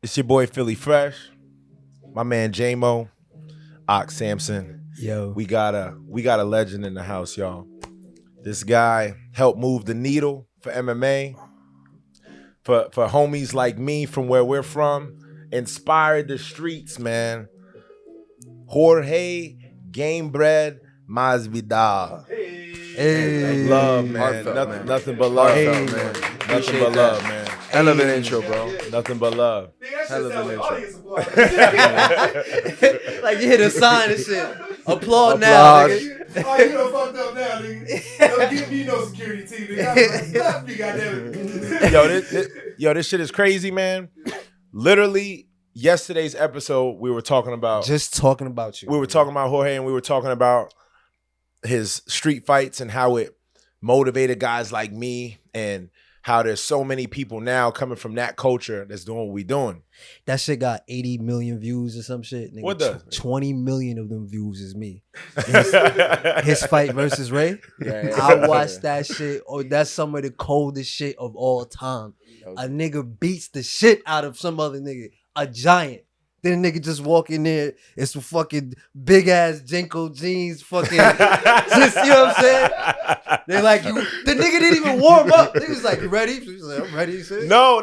It's your boy Philly Fresh, my man J-Mo, Ox Samson. Yo, We got a legend in the house, y'all. This guy helped move the needle for MMA, for homies like me from where we're from, inspired the streets, man. Jorge Gamebred Masvidal. hey, Love, man. Heartfelt, Nothing, man. nothing but love. Heartfelt, man. Nothing Appreciate but that. love, man. Hell of an intro, bro. Nothing but love. Hell of an intro. like you hit a sign and shit. Applaud now, Applause. nigga. Oh, you done fucked up now, nigga. Don't give me no security team, nigga. Clap me, goddamn. Yo, this shit is crazy, man. Literally, yesterday's episode, we were talking about Just talking about you. we were talking about Jorge, and we were talking about his street fights and how it motivated guys like me, and how there's so many people now coming from that culture that's doing what we doing. That shit got 80 million views or some shit. Nigga, What does? 20 million of them views is me. His fight versus Ray. Yeah. I watched that shit. Oh, that's some of the coldest shit of all time. A nigga beats the shit out of some other nigga. A giant. Then a nigga just walk in there and some fucking big ass Jenko jeans, fucking just, you know what I'm saying? They like, you, the nigga didn't even warm up. Niggas like, you ready? He was like, I'm ready. Shit. No.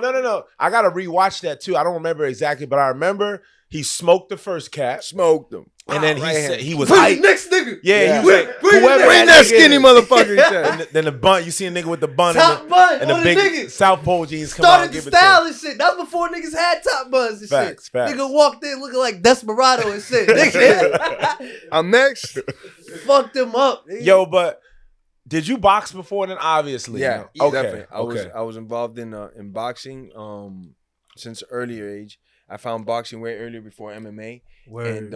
I gotta rewatch that too. I don't remember exactly, but I remember he smoked the first cat, Smoked them. and then Right he said hand. he was Bring hyped. the next nigga. Yeah, he was like, Bring whoever that skinny nigga is. motherfucker. He said. Then the bun, you see a nigga with the bun Top and bun the on the big nigga. South Pole jeans come out and Started the give it to style him. and shit. That was before niggas had top buns and Facts, shit. facts. Nigga walked in looking like Desperado and shit. Nigga I'm next. fucked him up. Nigga. Yo, but did you box before then? Obviously. Yeah, Okay. definitely. Okay. I was involved in boxing since earlier age. I found boxing way earlier before MMA, and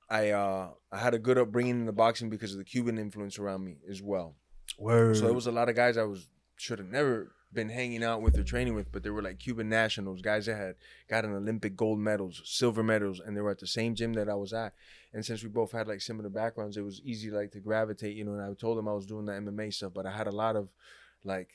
I had a good upbringing in the boxing because of the Cuban influence around me as well. Word. So there was a lot of guys I should have never been hanging out with or training with, but they were like Cuban nationals, guys that had gotten Olympic gold medals, silver medals, and they were at the same gym that I was at. And since we both had like similar backgrounds, it was easy like to gravitate, you know. And I told them I was doing the MMA stuff, but I had a lot of like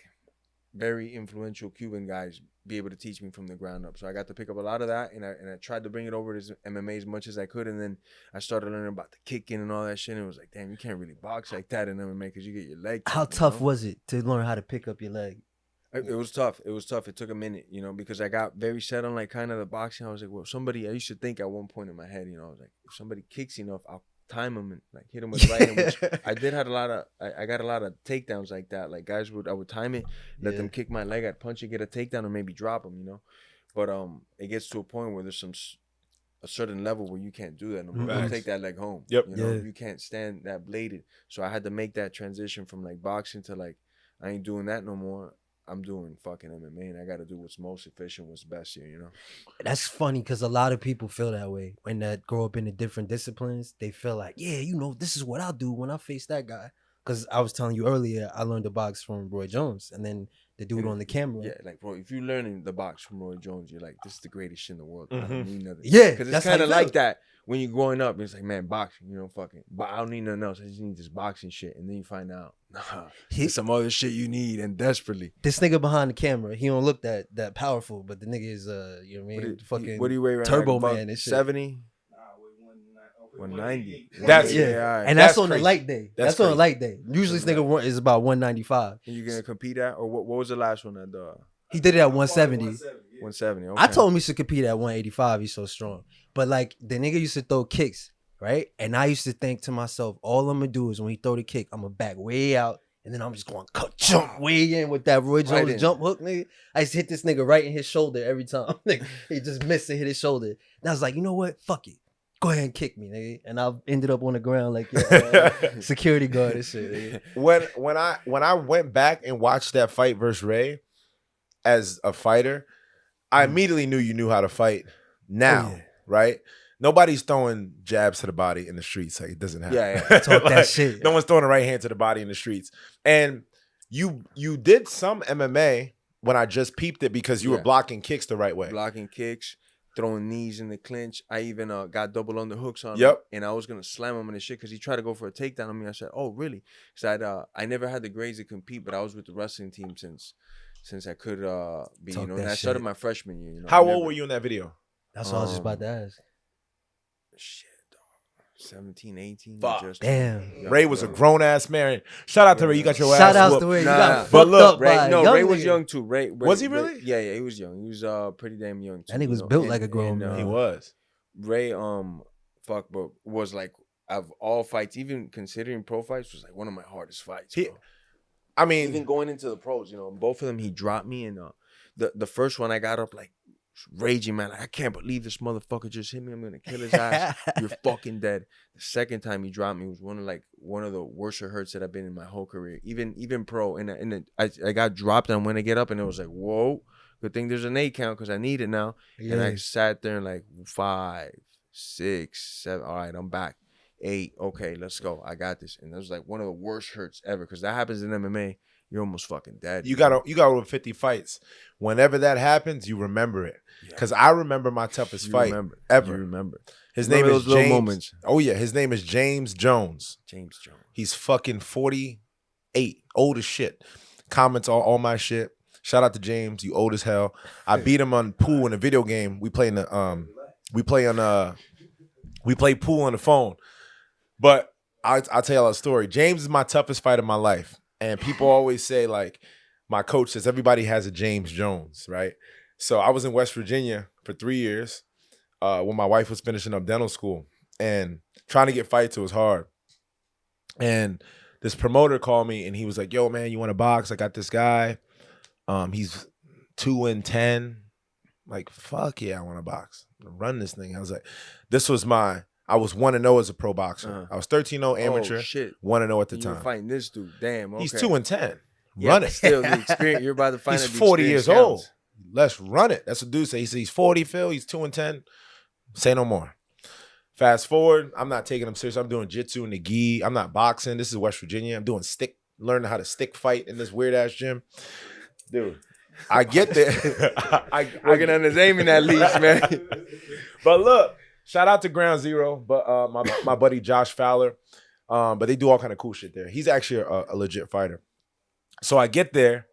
very influential Cuban guys be able to teach me from the ground up. So I got to pick up a lot of that, and I tried to bring it over to MMA as much as I could. And then I started learning about the kicking and all that shit. And it was like, damn, you can't really box like that in MMA because you get your leg. How kicked, you tough know? was it to learn how to pick up your leg? It was tough. It was tough. It took a minute, you know, because I got very set on like kind of the boxing. I was like, well, somebody, I used to think at one point in my head, you know, I was like, if somebody kicks enough, I'll time him and like hit him with the right hand, which I did had a lot of, I got a lot of takedowns like that. Like guys I would time it, let them kick my leg, I'd punch it, get a takedown, or maybe drop them, you know. But it gets to a point where there's a certain level where you can't do that no more. You Facts. take that leg home. Yep. You know, Yeah. you can't stand that bladed. So I had to make that transition from like boxing to like, I ain't doing that no more. I'm doing fucking MMA, and I got to do what's most efficient, what's best here, you know? That's funny because a lot of people feel that way when they grow up in the different disciplines. They feel like, yeah, you know, this is what I'll do when I face that guy. Because I was telling you earlier, I learned to box from Roy Jones, and then the dude on the camera. Yeah, like, bro, if you're learning the box from Roy Jones, you're like, this is the greatest shit in the world. I Mhm. don't need nothing. Yeah, Because that's it's how kind you of feel. like that when you're growing up. It's like, man, boxing, you know, fucking. But I don't need nothing else. I just need this boxing shit. And then you find out, nah, there's some other shit you need and desperately. This nigga behind the camera, he don't look that powerful, but the nigga is you know what I mean? Fucking What do you weigh right Turbo now? Man and shit. 70? 190. That's- Yeah, all right. and that's That's on crazy. the light day. That's That's on a crazy. light day. Usually this nigga is about 195. And you gonna compete at, or what was the last one at the He did it at 170. 170? Okay. I told him he should compete at 185. He's so strong. But like the nigga used to throw kicks, right? And I used to think to myself, all I'm gonna do is when he throw the kick, I'm gonna back way out, and then I'm just gonna jump way in with that Roy Jones in. jump hook, nigga. I used to hit this nigga right in his shoulder every time. Nigga, he just missed and hit his shoulder. And I was like, you know what? Fuck it. Go ahead and kick me, nigga. And I ended up on the ground like security guard and shit, nigga. when I went back and watched that fight versus Ray as a fighter, I immediately knew you knew how to fight now, Oh, yeah. right? Nobody's throwing jabs to the body in the streets. Like, it doesn't happen. Yeah. Talk that shit. No one's throwing a right hand to the body in the streets. And you did some MMA when I just peeped it because you were Yeah. blocking kicks the right way. Blocking kicks, throwing knees in the clinch. I even got double underhooks on him. Yep. And I was going to slam him in the shit because he tried to go for a takedown on me. I said, oh, really? Because I never had the grades to compete, but I was with the wrestling team since since I could be, Talk you know. that And I started shit. my freshman year. You know, How old were you in that video? That's what I was just about to ask. Shit, dog. 17, 18. Fuck. Just Damn. young, Ray was a young. grown ass man. Shout out to Ray. You got your Shout ass outs whooped. to Ray. You Nah, got nah. fucked But look, up by a young Ray was nigga. young too. Ray Was he really? Yeah, he was young. He was pretty damn young too. That nigga you was know, built like a grown man. He was. Ray, but was like, of all fights, even considering pro fights, was like one of my hardest fights. Bro. I mean, Even going into the pros, you know, both of them he dropped me, and the first one I got up like raging, man, like, I can't believe this motherfucker just hit me. I'm gonna kill his ass. You're fucking dead. The second time he dropped me was one of the worst hurts that I've been in my whole career, even pro. And I got dropped, and when I get up, and it was like, whoa, good thing there's an 8 count because I need it now. Yeah. And I sat there and like 5, 6, 7. All right, I'm back. 8. Okay, let's go. I got this. And it was like one of the worst hurts ever because that happens in MMA. You're almost fucking dead. you got over 50 fights. Whenever that happens, you remember it. Because I remember my toughest fight ever. You remember. His Remember name is those little James. moments. Oh yeah, his name is James Jones. James Jones. He's fucking 48, old as shit. Comments all my shit. Shout out to James, you old as hell. I beat him on pool in a video game. We play pool on the phone. But I'll tell y'all a story. James is my toughest fight of my life. And people always say, like, my coach says everybody has a James Jones, right? So I was in West Virginia for 3 years when my wife was finishing up dental school. And trying to get fights, it was hard. And this promoter called me and he was like, yo, man, you want to box? I got this guy. He's 2-10. Like, fuck yeah, I want to box. Run this thing. I was like, I was 1-0 as a pro boxer. I was 13-0 amateur, 1-0 at the You time. were fighting this dude. Damn, okay. He's 2-10. Yeah, Run but it. still, the experience, you're about to find He's out the 40 years experience old. counts. Let's run it. That's what dude say. He said he's 40, Phil. He's 2-10. Say no more. Fast forward, I'm not taking him serious. I'm doing jitsu in the gi. I'm not boxing. This is West Virginia. I'm doing learning how to stick fight in this weird ass gym. Dude, I get there. Working on his aiming at least, man. But look, shout out to Ground Zero, but my buddy Josh Fowler. But they do all kind of cool shit there. He's actually a legit fighter. So I get there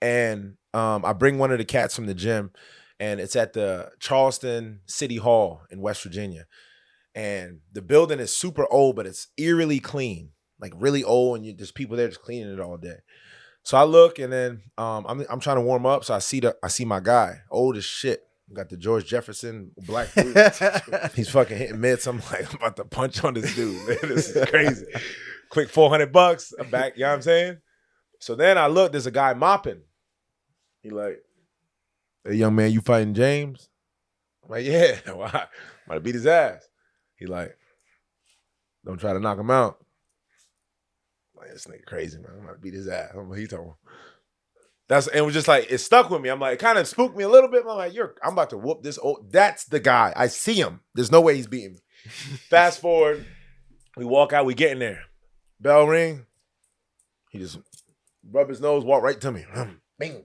and I bring one of the cats from the gym, and it's at the Charleston City Hall in West Virginia. And the building is super old, but it's eerily clean, like really old, and there's people there just cleaning it all day. So I look, and then I'm trying to warm up. So I see my guy, old as shit. Got the George Jefferson black boots. He's fucking hitting mitts. I'm like, I'm about to punch on this dude, man. This is crazy. Quick $400. I'm back. You know what I'm saying? So then I look, there's a guy mopping. He like, hey, young man, you fighting James? I'm like, yeah. Why? I'm about to beat his ass. He like, don't try to knock him out. I'm like, this nigga crazy, man. I'm about to beat his ass. I'm like, he talking. It was just like, it stuck with me. I'm like, it kind of spooked me a little bit. I'm like, I'm about to whoop this old. That's the guy. I see him. There's no way he's beating me. Fast forward, we walk out, we get in there. Bell ring. He just rub his nose, walk right to me. Bing.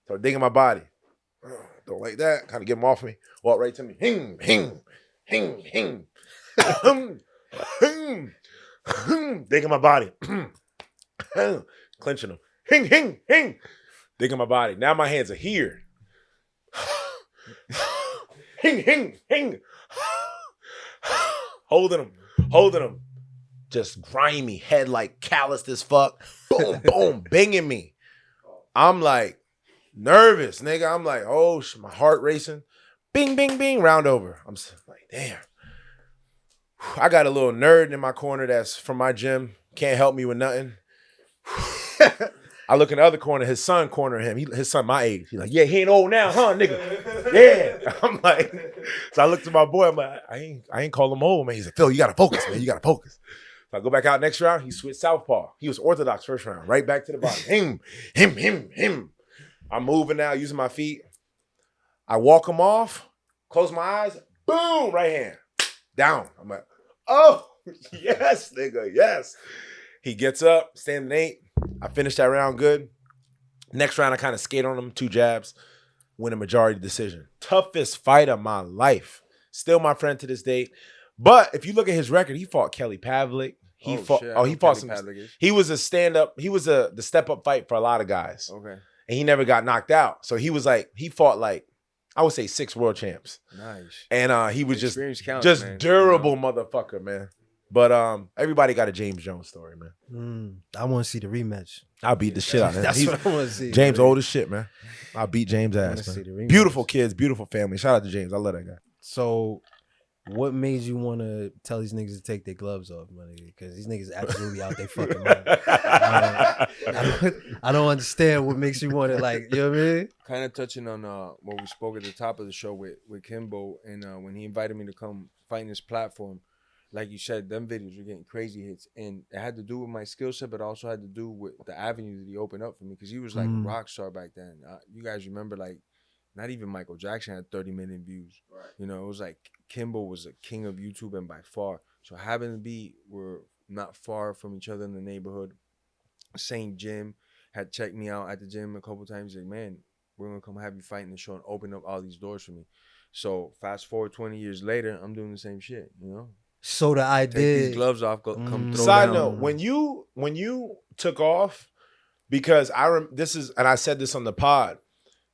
Start digging my body. Don't like that. Kind of get him off me. Walk right to me. Hing, hing, hing, hing. Digging my body. Clenching him. Hing, hing, hing. Digging my body. Now my hands are here. Hing, hing, hing. Holding him. Just grimy, head like calloused as fuck. Boom, boom, banging me. I'm like nervous, nigga. I'm like, oh, my heart racing. Bing, bing, bing, round over. I'm like, damn. I got a little nerd in my corner that's from my gym. Can't help me with nothing. I look in the other corner, his son corner him. His son my age. He's like, yeah, he ain't old now, huh, nigga? Yeah. I'm like, so I look to my boy, I'm like, I ain't call him old, man. He's like, Phil, you gotta focus, man. You gotta focus. So I go back out next round, he switched southpaw. He was orthodox first round, right back to the bottom. Him. I'm moving now, using my feet. I walk him off, close my eyes, boom, right hand. Down. I'm like, oh, yes, nigga, yes. He gets up, standing 8. I finished that round good. Next round, I kind of skate on him, 2 jabs, win a majority decision. Toughest fight of my life. Still my friend to this day. But if you look at his record, he fought Kelly Pavlik. He fought some. He was a stand-up. He was the step-up fight for a lot of guys. Okay. and he never got knocked out. So he was like, he fought like, I would say 6 world champs. Nice. And he was just counts, man, durable motherfucker, man. But everybody got a James Jones story, man. I want to see the rematch. I'll beat the shit out of him. That's what I want to see. James old as shit, man. I'll beat James ass, see the man. rematch. Beautiful kids, beautiful family. Shout out to James. I love that guy. So, what made you want to tell these niggas to take their gloves off, money? Because these niggas absolutely out there fucking mind. I don't understand what makes you want to, like, you know what I mean? Kind of touching on what we spoke at the top of the show with Kimbo, and when he invited me to come fight in his platform, like you said, them videos were getting crazy hits, and it had to do with my skill set, but also had to do with the avenue that he opened up for me, because he was like a rock star back then. You guys remember, like, not even Michael Jackson had 30 million views. Right. You know, it was like Kimbo was a king of YouTube, and by far. So happened to be, we're not far from each other in the neighborhood. Same gym, had checked me out at the gym a couple times. Like, man, we're gonna come have you fight in the show and open up all these doors for me. So fast forward 20 years later, I'm doing the same shit, you know? So the idea, take these gloves off, come throw Side down. note, when you took off, because I said this on the pod,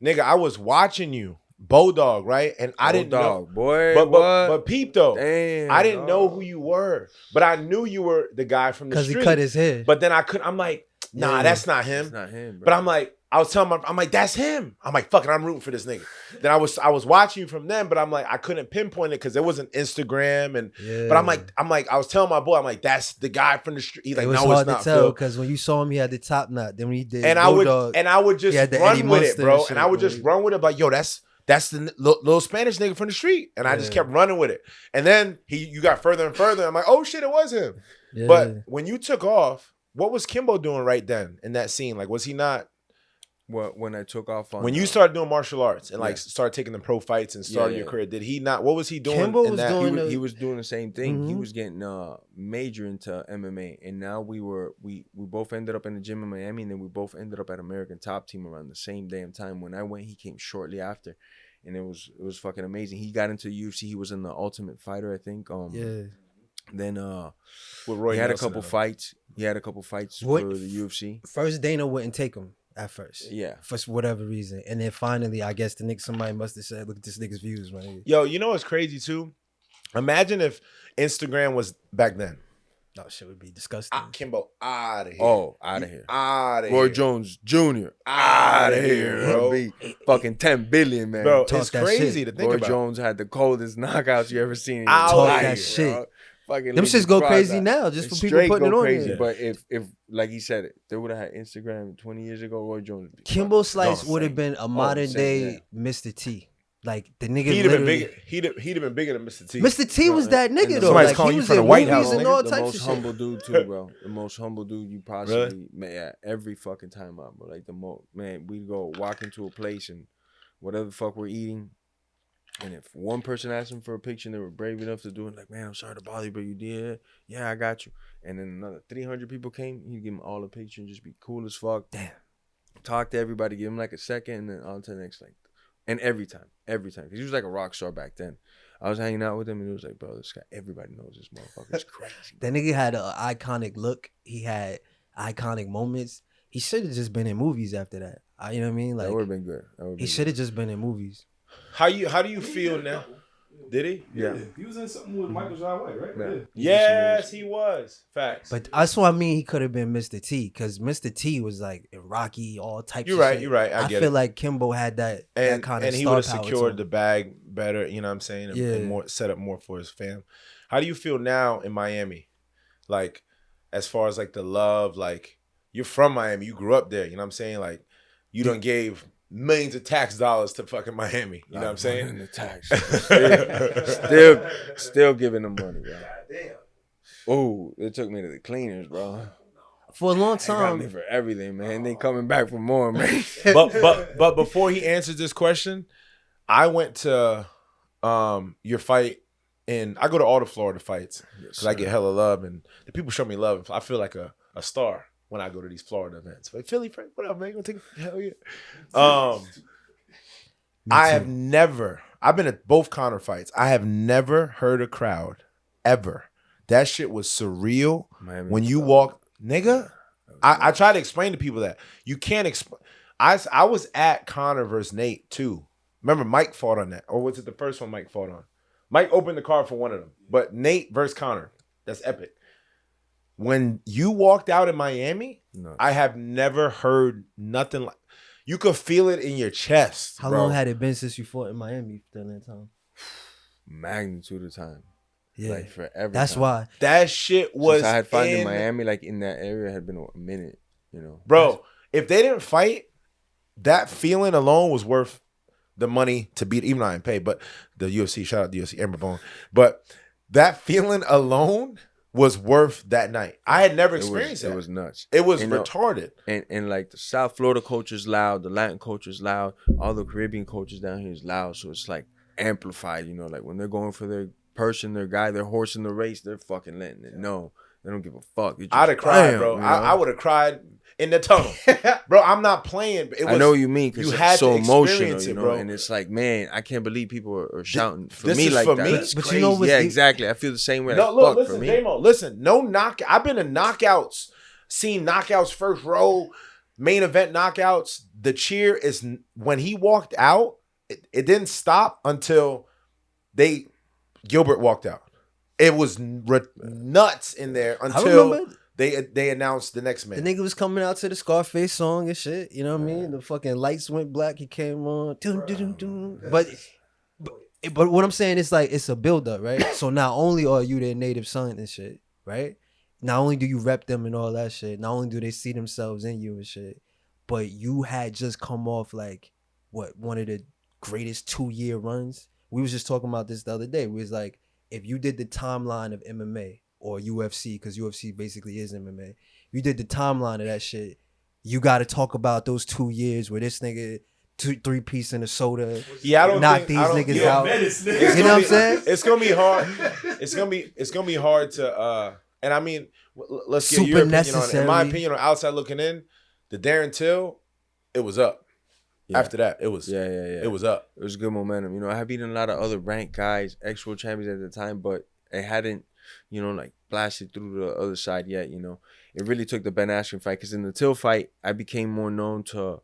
nigga, I was watching you, Bodog, right? And I didn't know, boy, but peep though, damn, I didn't know who you were, but I knew you were the guy from the street. Because he cut his hair. But then I'm like, nah, that's not him. It's not him, bro. But I'm like, I was telling I'm like, that's him. I'm like, fuck it, I'm rooting for this nigga. Then I was watching you from them, but I'm like, I couldn't pinpoint it because there wasn't Instagram, and but I'm like, I was telling my boy, I'm like, that's the guy from the street. He's like, it was no, hard it's not to tell Phil. because when you saw him, he had the top knot. Then when he did, And I would just run with it, bro. And I would just run with it, like, yo, that's the little Spanish nigga from the street. And I just kept running with it. And then you got further and further. I'm like, oh shit, it was him. Yeah. But when you took off, what was Kimbo doing right then in that scene? Like, was he not? When I took off on when you started doing martial arts and like started taking the pro fights and started your career, did he not? What was he doing? Kimbo in was that? doing he was doing the same thing. He was getting major into MMA, and now we both ended up in the gym in Miami, and then we both ended up at American Top Team around the same damn time. When I went, he came shortly after, and it was fucking amazing. He got into UFC. He was in the Ultimate Fighter, I think. Then with Roy he had Nelson a couple fights. He had a couple fights for the UFC. First, Dana wouldn't take him at first. Yeah. For whatever reason. And then finally, I guess somebody must have said, look at this nigga's views, man. Yo, you know what's crazy too? Imagine if Instagram was back then. Oh, shit would be disgusting. Kimbo, out of here. Oh, out of here. Out of here. Roy Jones Jr. Out of here, bro. Fucking 10 billion, man. Bro, it's crazy to think Roy about. Jones had the coldest knockouts you ever seen. Talk that shit. Fucking them shits go crazy now just for people putting it on crazy. there. But if like he said, they would have had Instagram 20 years ago, Roy Jones. Kimbo Slice would have been a modern day Mr. T. Like the nigga He'd have been bigger than Mr. T. Mr. T was that nigga though. Somebody's like, calling he you was from the in White movies House, and all The types most of humble shit. dude too, bro. The most humble dude you possibly met every fucking time out, bro. Like the most, man, we go walk into a place and whatever the fuck we're eating, and if one person asked him for a picture and they were brave enough to do it, like, man, I'm sorry to bother you, but you did. Yeah, I got you. And then another 300 people came, he'd give them all a picture and just be cool as fuck. Damn. Talk to everybody, give him like a second, and then on to the next, like, and every time, because he was like a rock star back then. I was hanging out with him, and it was like, bro, this guy, everybody knows this motherfucker. It's crazy. That nigga had an iconic look. He had iconic moments. He should have just been in movies after that. You know what I mean? Like that would have been good. He should have just been in movies. How do you feel now? Did he? Yeah. He was in something with Michael John White, right? Yeah. Yes, he was. Facts. But that's what I mean. He could have been Mr. T because Mr. T was like in Rocky, all types. You're of right. shit. You're right. I get feel it. like Kimbo had that kind of. And he would have secured the bag better. You know what I'm saying? And more set up more for his fam. How do you feel now in Miami? Like, as far as like the love, like you're from Miami, you grew up there. You know what I'm saying? Like, you done gave millions of tax dollars to fucking Miami. You know what I'm saying? The tax. Still giving them money, bro. Oh, it took me to the cleaners, bro. For a long They time. got me for everything, man. They coming back for more, man. but before he answers this question, I went to your fight I go to all the Florida fights because I get hella love and the people show me love. I feel like a star when I go to these Florida events. Like, Philly, Frank, what up, man? Gonna take hell yeah. I've been at both Conor fights. I have never heard a crowd ever. That shit was surreal. Miami when you walk, nigga. I try to explain to people that you can't explain. I was at Conor versus Nate too. Remember Mike fought on that, or was it the first one Mike fought on? Mike opened the card for one of them, but Nate versus Conor, that's epic. When you walked out in Miami, I have never heard nothing like. You could feel it in your chest. How long had it been since you fought in Miami during that time? Magnitude of time. Yeah, like forever. That's time. why that shit was. Since I had fought in Miami, like in that area, had been a minute. You know, bro. If they didn't fight, that feeling alone was worth the money to beat. Even though I didn't pay, but the UFC, shout out the UFC, Amber Bone. But that feeling alone was worth that night. I had never experienced it. It was nuts. It was retarded. And like the South Florida culture is loud, the Latin culture is loud, all the Caribbean cultures down here is loud. So it's like amplified, you know, like when they're going for their person, their guy, their horse in the race, they're fucking letting it know. They don't give a fuck. I'd have cried, bro. You know? I would have cried in the tunnel. Bro, I'm not playing. It was, I know what you mean, because it's so emotional, you know, bro. And it's like, man, I can't believe people are shouting for this me is like for that. Me? That's but crazy. You know yeah, exactly. I feel the same way. No, like, look, fuck listen, for me. J-Mo, listen, no knockout. I've been in knockouts, seen knockouts first row, main event knockouts. The cheer is, when he walked out, it didn't stop until Gilbert walked out. It was nuts in there until they announced the next man. The nigga was coming out to the Scarface song and shit. You know what I mean? The fucking lights went black. He came on. But what I'm saying is like it's a build up, right? So not only are you their native son and shit, right? Not only do you rep them and all that shit, not only do they see themselves in you and shit, but you had just come off like one of the greatest 2-year runs. We was just talking about this the other day. We was like, if you did the timeline of MMA or UFC, because UFC basically is MMA, you did the timeline of that shit, you got to talk about those 2 years where this nigga 3-piece in a soda, I don't knock these niggas out. You know what I'm saying? It's gonna be hard. It's gonna be hard to. And I mean, let's get your opinion on it. In my opinion, on outside looking in, the Darren Till, it was up. Yeah. After that, it was it was up. It was good momentum. You know, I have beaten a lot of other ranked guys, ex-world champions at the time, but it hadn't, you know, like blasted through the other side yet. You know, it really took the Ben Askren fight, because in the Till fight, I became more known to,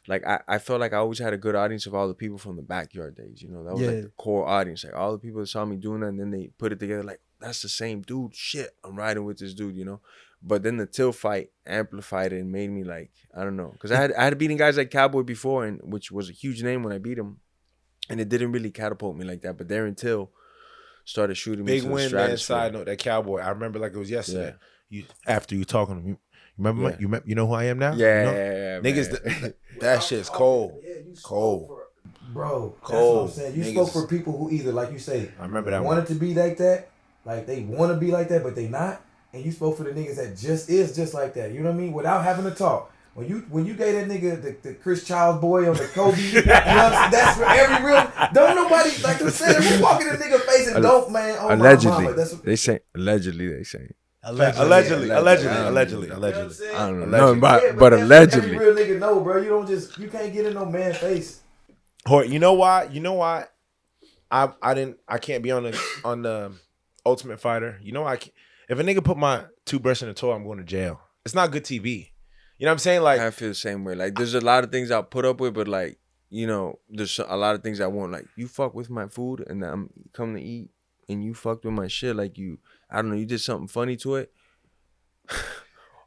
like, I felt like I always had a good audience of all the people from the backyard days. You know, that was like the core audience. Like all the people that saw me doing that, and then they put it together like, that's the same dude. Shit, I'm riding with this dude, you know. But then the Till fight amplified it and made me like, I don't know. Because I had beaten guys like Cowboy before, and which was a huge name when I beat him. And it didn't really catapult me like that. But Darren Till started shooting me to the stratosphere. Big win, man. Side note, that Cowboy, I remember like it was yesterday. Yeah. After you talking to me, remember you know who I am now? Yeah, you know? yeah, niggas, that shit's cold. Cold. Bro, cold. That's what I'm saying. You spoke for people who either, like you say, I remember that wanted to be like that, like they want to be like that, but they not. And you spoke for the niggas that just like that. You know what I mean? Without having to talk. When you gave that nigga the Chris Childs boy on the Kobe, you know what I'm saying? That's for every real. Don't nobody, like I'm saying, if you walk in the nigga face and don't, man, oh allegedly, my mama. That's what, they say, allegedly, they say. Allegedly. I don't know, but allegedly. Every real nigga know, bro. You can't get in no man's face. Or you know why? I can't be on the Ultimate Fighter. You know, if a nigga put my toothbrush in the toilet, I'm going to jail. It's not good TV. You know what I'm saying? Like, I feel the same way. Like, there's a lot of things I'll put up with, but like, you know, there's a lot of things I won't. Like, you fuck with my food and I'm coming to eat and you fucked with my shit. Like, I don't know, you did something funny to it.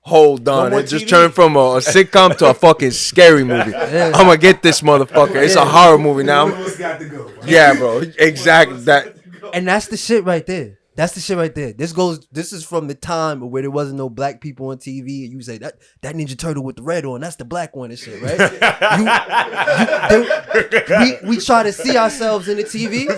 Hold on, it just turned from a sitcom to a fucking scary movie. I'm gonna get this motherfucker. It's a horror movie now. Got to go. Yeah, bro. Exactly that. And that's the shit right there. This is from the time where there wasn't no black people on TV. And you say that Ninja Turtle with the red on, that's the black one and shit, right? We try to see ourselves in the TV,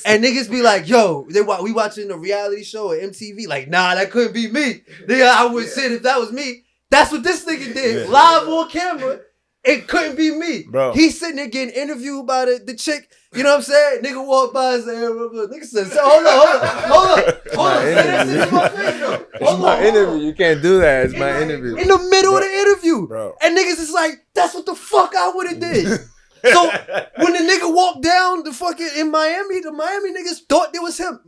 and niggas be like, yo, we watching a reality show at MTV. Like, nah, that couldn't be me. Nigga, I would say if that was me. That's what this nigga did, live on camera. It couldn't be me. Bro. He's sitting there getting interviewed by the chick. You know what I'm saying? Nigga walked by and said, nigga said, hold on. It's my interview. You can't do that. It's my interview. In the middle of the interview. Bro. And niggas is like, that's what the fuck I would have did. So when the nigga walked down the fucking in Miami, the Miami niggas thought it was him.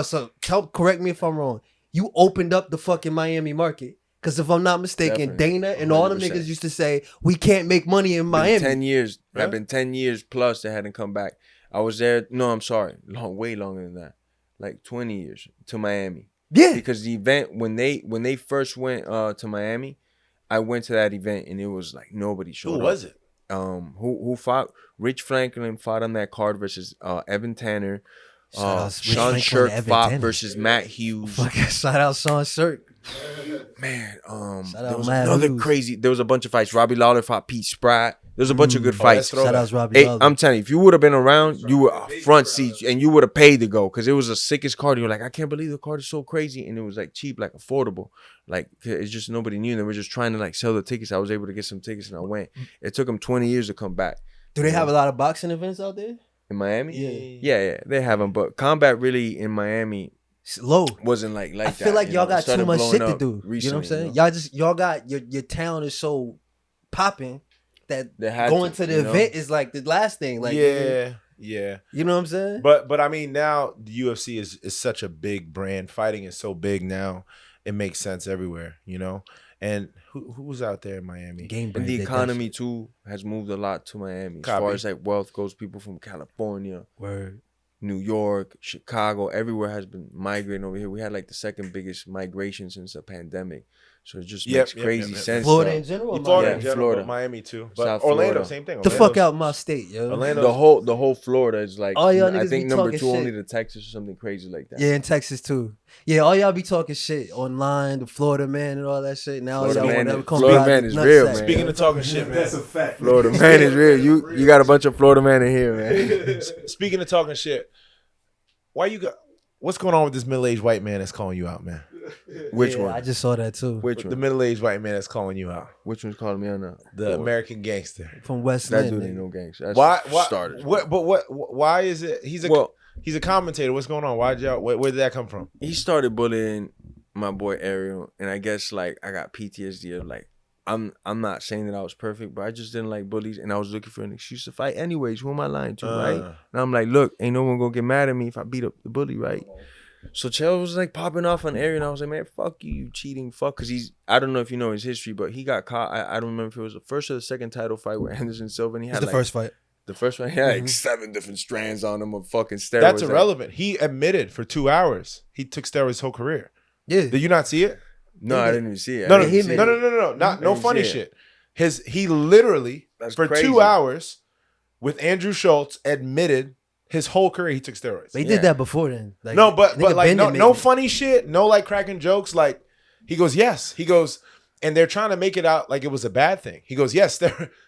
So correct me if I'm wrong. You opened up the fucking Miami market. Because if I'm not mistaken, Definitely. Dana and all them 100%. niggas used to say, we can't make money in Been Miami. 10 years. Really? Have been 10 years plus they hadn't come back. I was there. No, I'm sorry. Way longer than that. Like 20 years to Miami. Yeah. Because the event, when they first went to Miami, I went to that event and it was like nobody showed up. Who was it? Who fought? Rich Franklin fought on that card versus Evan Tanner. Shout out Rich Sean Franklin Shirk and Evan fought Tanner. versus Matt Hughes. Fucking shout out Sean Shirk. Man, Shout there out was Matt another Hughes. crazy. There was a bunch of fights. Robbie Lawler fought Pete Spratt. There was a bunch of good fights. that's Shout out Robbie Hey, Lawler. I'm telling you, if you would have been around, you were front seat and you would have paid to go because it was the sickest card. You were like, I can't believe the card is so crazy, and it was like cheap, like affordable. Like it's just nobody knew. They were just trying to like sell the tickets. I was able to get some tickets and I went. It took them 20 years to come back. Do they have a lot of boxing events out there? In Miami? Yeah. Yeah, they have them. But combat really in Miami It's low. wasn't like that. I feel like you y'all know? It got too started much blowing shit to up do. recently, You know what I'm saying? know? Y'all got your town is so popping that They had going to, to the you know? event is like the last thing. Like yeah. you know what I'm saying? But I mean, now the UFC is such a big brand. Fighting is so big now. It makes sense everywhere, you know. And who's out there in Miami? Gamebred, And the they economy too has moved a lot to Miami. As Copy. far as like wealth goes, people from California, Word. New York, Chicago, everywhere has been migrating over here. We had like the second biggest migration since the pandemic. So it just makes crazy sense. Florida in general. or Florida Miami? in general, Florida. but Miami too. But South Orlando, Florida. same thing. The fuck out my state, yo. Orlando. The whole Florida is like All y'all I niggas think be number talking 2 only shit. to Texas or something crazy like that. Yeah, in Texas too. Yeah, all y'all be talking shit online, the Florida man and all that shit. Now Florida y'all man want to is- come Florida out man the is nutsack. real, man. Speaking of talking shit, man. That's a fact. Florida man is real. You got a bunch of Florida man in here, man. Speaking of talking shit, what's going on with this middle-aged white man that's calling you out, man? Which Yeah, one? I just saw that too. Which The one? middle-aged white man that's calling you out. Which one's calling me on that? The American gangster. From West That Lynn. dude nigga. ain't no gangster. That's Why starters. why is it he's a commentator? What's going on? Where did that come from? He started bullying my boy Ariel, and I guess like I got PTSD of like I'm not saying that I was perfect, but I just didn't like bullies, and I was looking for an excuse to fight anyways. Who am I lying to, right? And I'm like, look, ain't no one gonna get mad at me if I beat up the bully, right? So Chell was like popping off on Ariel, and I was like, man, fuck you, you cheating fuck, because I don't know if you know his history, but he got caught. I don't remember if it was the first or the second title fight with Anderson Silva, and he had It's the like, first fight. The first one, he had like 7 different strands on him of fucking steroids. That's Like, irrelevant. He admitted for 2 hours he took steroids his whole career. Yeah. Did you not see it? no, I didn't even see it. No, I no, didn't see it. no. Not I no didn't funny see it. shit. He literally That's for crazy. 2 hours with Andrew Schultz admitted his whole career he took steroids. They Yeah. did that before then. Like, No, but nigga like Bendon no made it. funny shit, no like cracking jokes. Like he goes, yes. He goes, and they're trying to make it out like it was a bad thing. He goes, yes,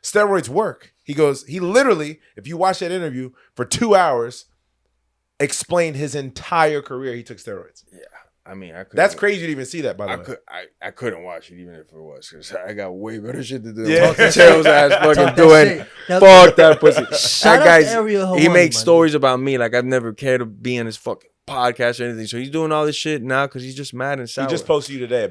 steroids work. He goes, he literally, if you watch that interview for 2 hours, explained his entire career he took steroids. I mean, I couldn't. That's crazy to even see that, by the way. I couldn't watch it even if it was because I got way better shit to do. Yeah. Talk to Cheryl's ass fucking Talk that doing. shit. Now- Fuck that pussy. Shout That out guy's to Ariel he Helwani, makes my stories about me like I've never cared to be on his fucking podcast or anything. So he's doing all this shit now because he's just mad and He sour. just posted you today a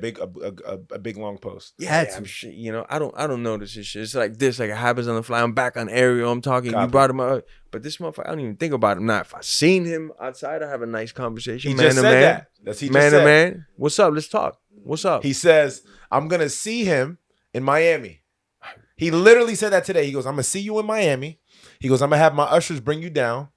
big long post. Yeah, Had to. I'm shit. You know, I don't notice this shit. It's like this, like it happens on the fly. I'm back on Ariel. I'm talking. You Copy. brought him up, but this motherfucker, I don't even think about him. Now, if I seen him outside, I have a nice conversation. He man just to said man. that. That's he just Man said. to man. What's up? Let's talk. What's up? He says, I'm gonna see him in Miami. He literally said that today. He goes, I'm gonna see you in Miami. He goes, I'm gonna have my ushers bring you down.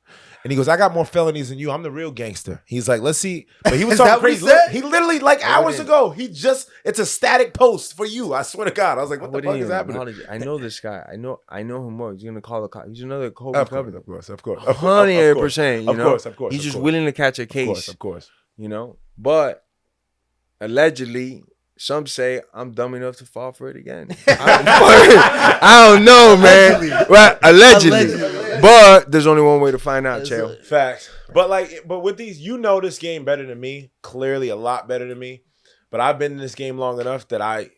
And he goes, I got more felonies than you. I'm the real gangster. He's like, let's see. But he was Is talking that what he crazy. said? He literally, like hours ago, it's a static post for you. I swear to God. I was like, what the wouldn't fuck is even happening? acknowledge it. I know this guy. I know him more. He's gonna call the cop. He's another Kobe Of Covington. course. 100%. You Of know, course. he's just willing to catch a case. Of course. You know, but allegedly, some say I'm dumb enough to fall for it again. I don't know, man. Well, allegedly. But there's only one way to find out, Chael. Facts. But with these, you know this game better than me. Clearly a lot better than me. But I've been in this game long enough that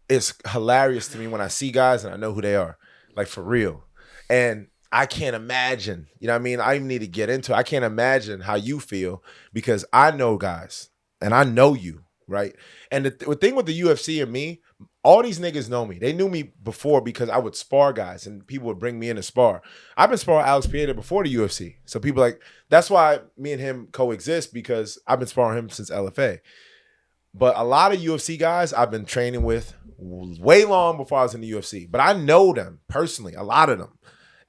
it's hilarious to me when I see guys and I know who they are. Like for real. And I can't imagine, you know what I mean? I even need to get into it. I can't imagine how you feel because I know guys and I know you, right? And the thing with the UFC and me, all these niggas know me. They knew me before because I would spar guys and people would bring me in to spar. I've been sparring Alex Pieta before the UFC. So people like, that's why me and him coexist because I've been sparring him since LFA. But a lot of UFC guys I've been training with way long before I was in the UFC. But I know them personally, a lot of them.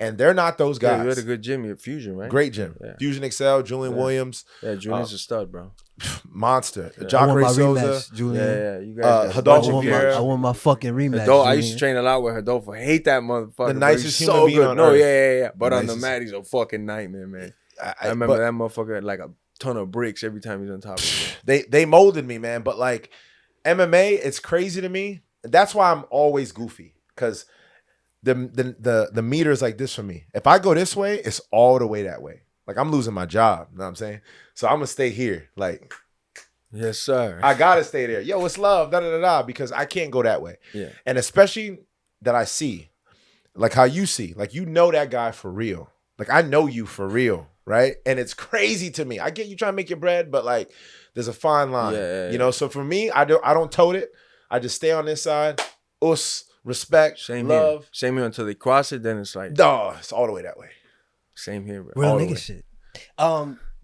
And they're not those guys. Yeah, you had a good gym, you had Fusion, right? Great gym. Yeah. Fusion Excel, Julian Williams. Yeah, Julian's a stud, bro. Monster. Yeah. Jacare Souza. Rematch, Julian. Yeah, you guys. Hidalgo Pierre. I want my fucking rematch. I used to train a lot with Hidalgo. Hate that motherfucker. The nicest he's human being on No, earth. yeah. But The on the nicest. mat, he's a fucking nightmare, man. I remember that motherfucker had like a ton of bricks every time he's on top of it. They molded me, man. But like MMA, it's crazy to me. That's why I'm always goofy. Because the meter is like this for me. If I go this way, it's all the way that way. Like I'm losing my job. You know what I'm saying? So I'm gonna stay here. Like, Yes, sir. I gotta stay there. Yo, it's love, because I can't go that way. Yeah. And especially that I see, like how you see, like you know that guy for real. Like I know you for real, right? And it's crazy to me. I get you trying to make your bread, but like there's a fine line. Yeah. You know, so for me, I don't tote it. I just stay on this side. Respect, Same love. here. Same here until they cross it, then it's like Duh, it's all the way that way. same here, bro. Real all the nigga way. shit.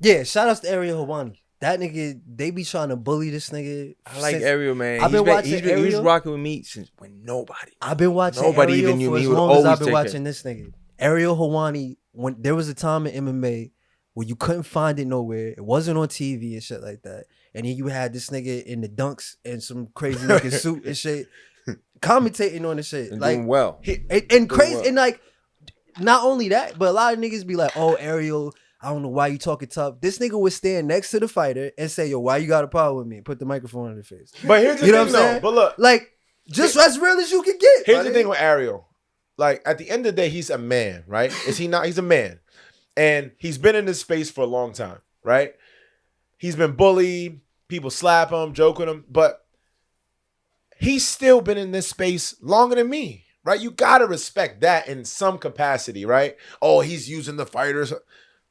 Yeah, shout outs to Ariel Hawani. That nigga, they be trying to bully this nigga. I like since- Ariel, man. I've been watching He was Ariel. rocking with me since when nobody. I've been watching Nobody Ariel even knew for me. as He would long as I've always been take watching this nigga. Ariel Hawani, when there was a time in MMA where you couldn't find it nowhere, it wasn't on TV and shit like that. And then you had this nigga in the dunks and some crazy looking suit and shit, commentating on the shit. And like doing well. and crazy well. and like not only that, but a lot of niggas be like, oh, Ariel, I don't know why you talking tough. This nigga would stand next to the fighter and say, yo, why you got a problem with me? Put the microphone in their face. But here's the You know thing, what I'm though. saying? But look, Like, just as real as you can get. here's my the nigga. thing with Ariel. Like at the end of the day, he's a man, right? Is he not? He's a man, and he's been in this space for a long time, right? He's been bullied. People slap him, joke with him, but he's still been in this space longer than me, right? You gotta respect that in some capacity, right? Oh, he's using the fighters.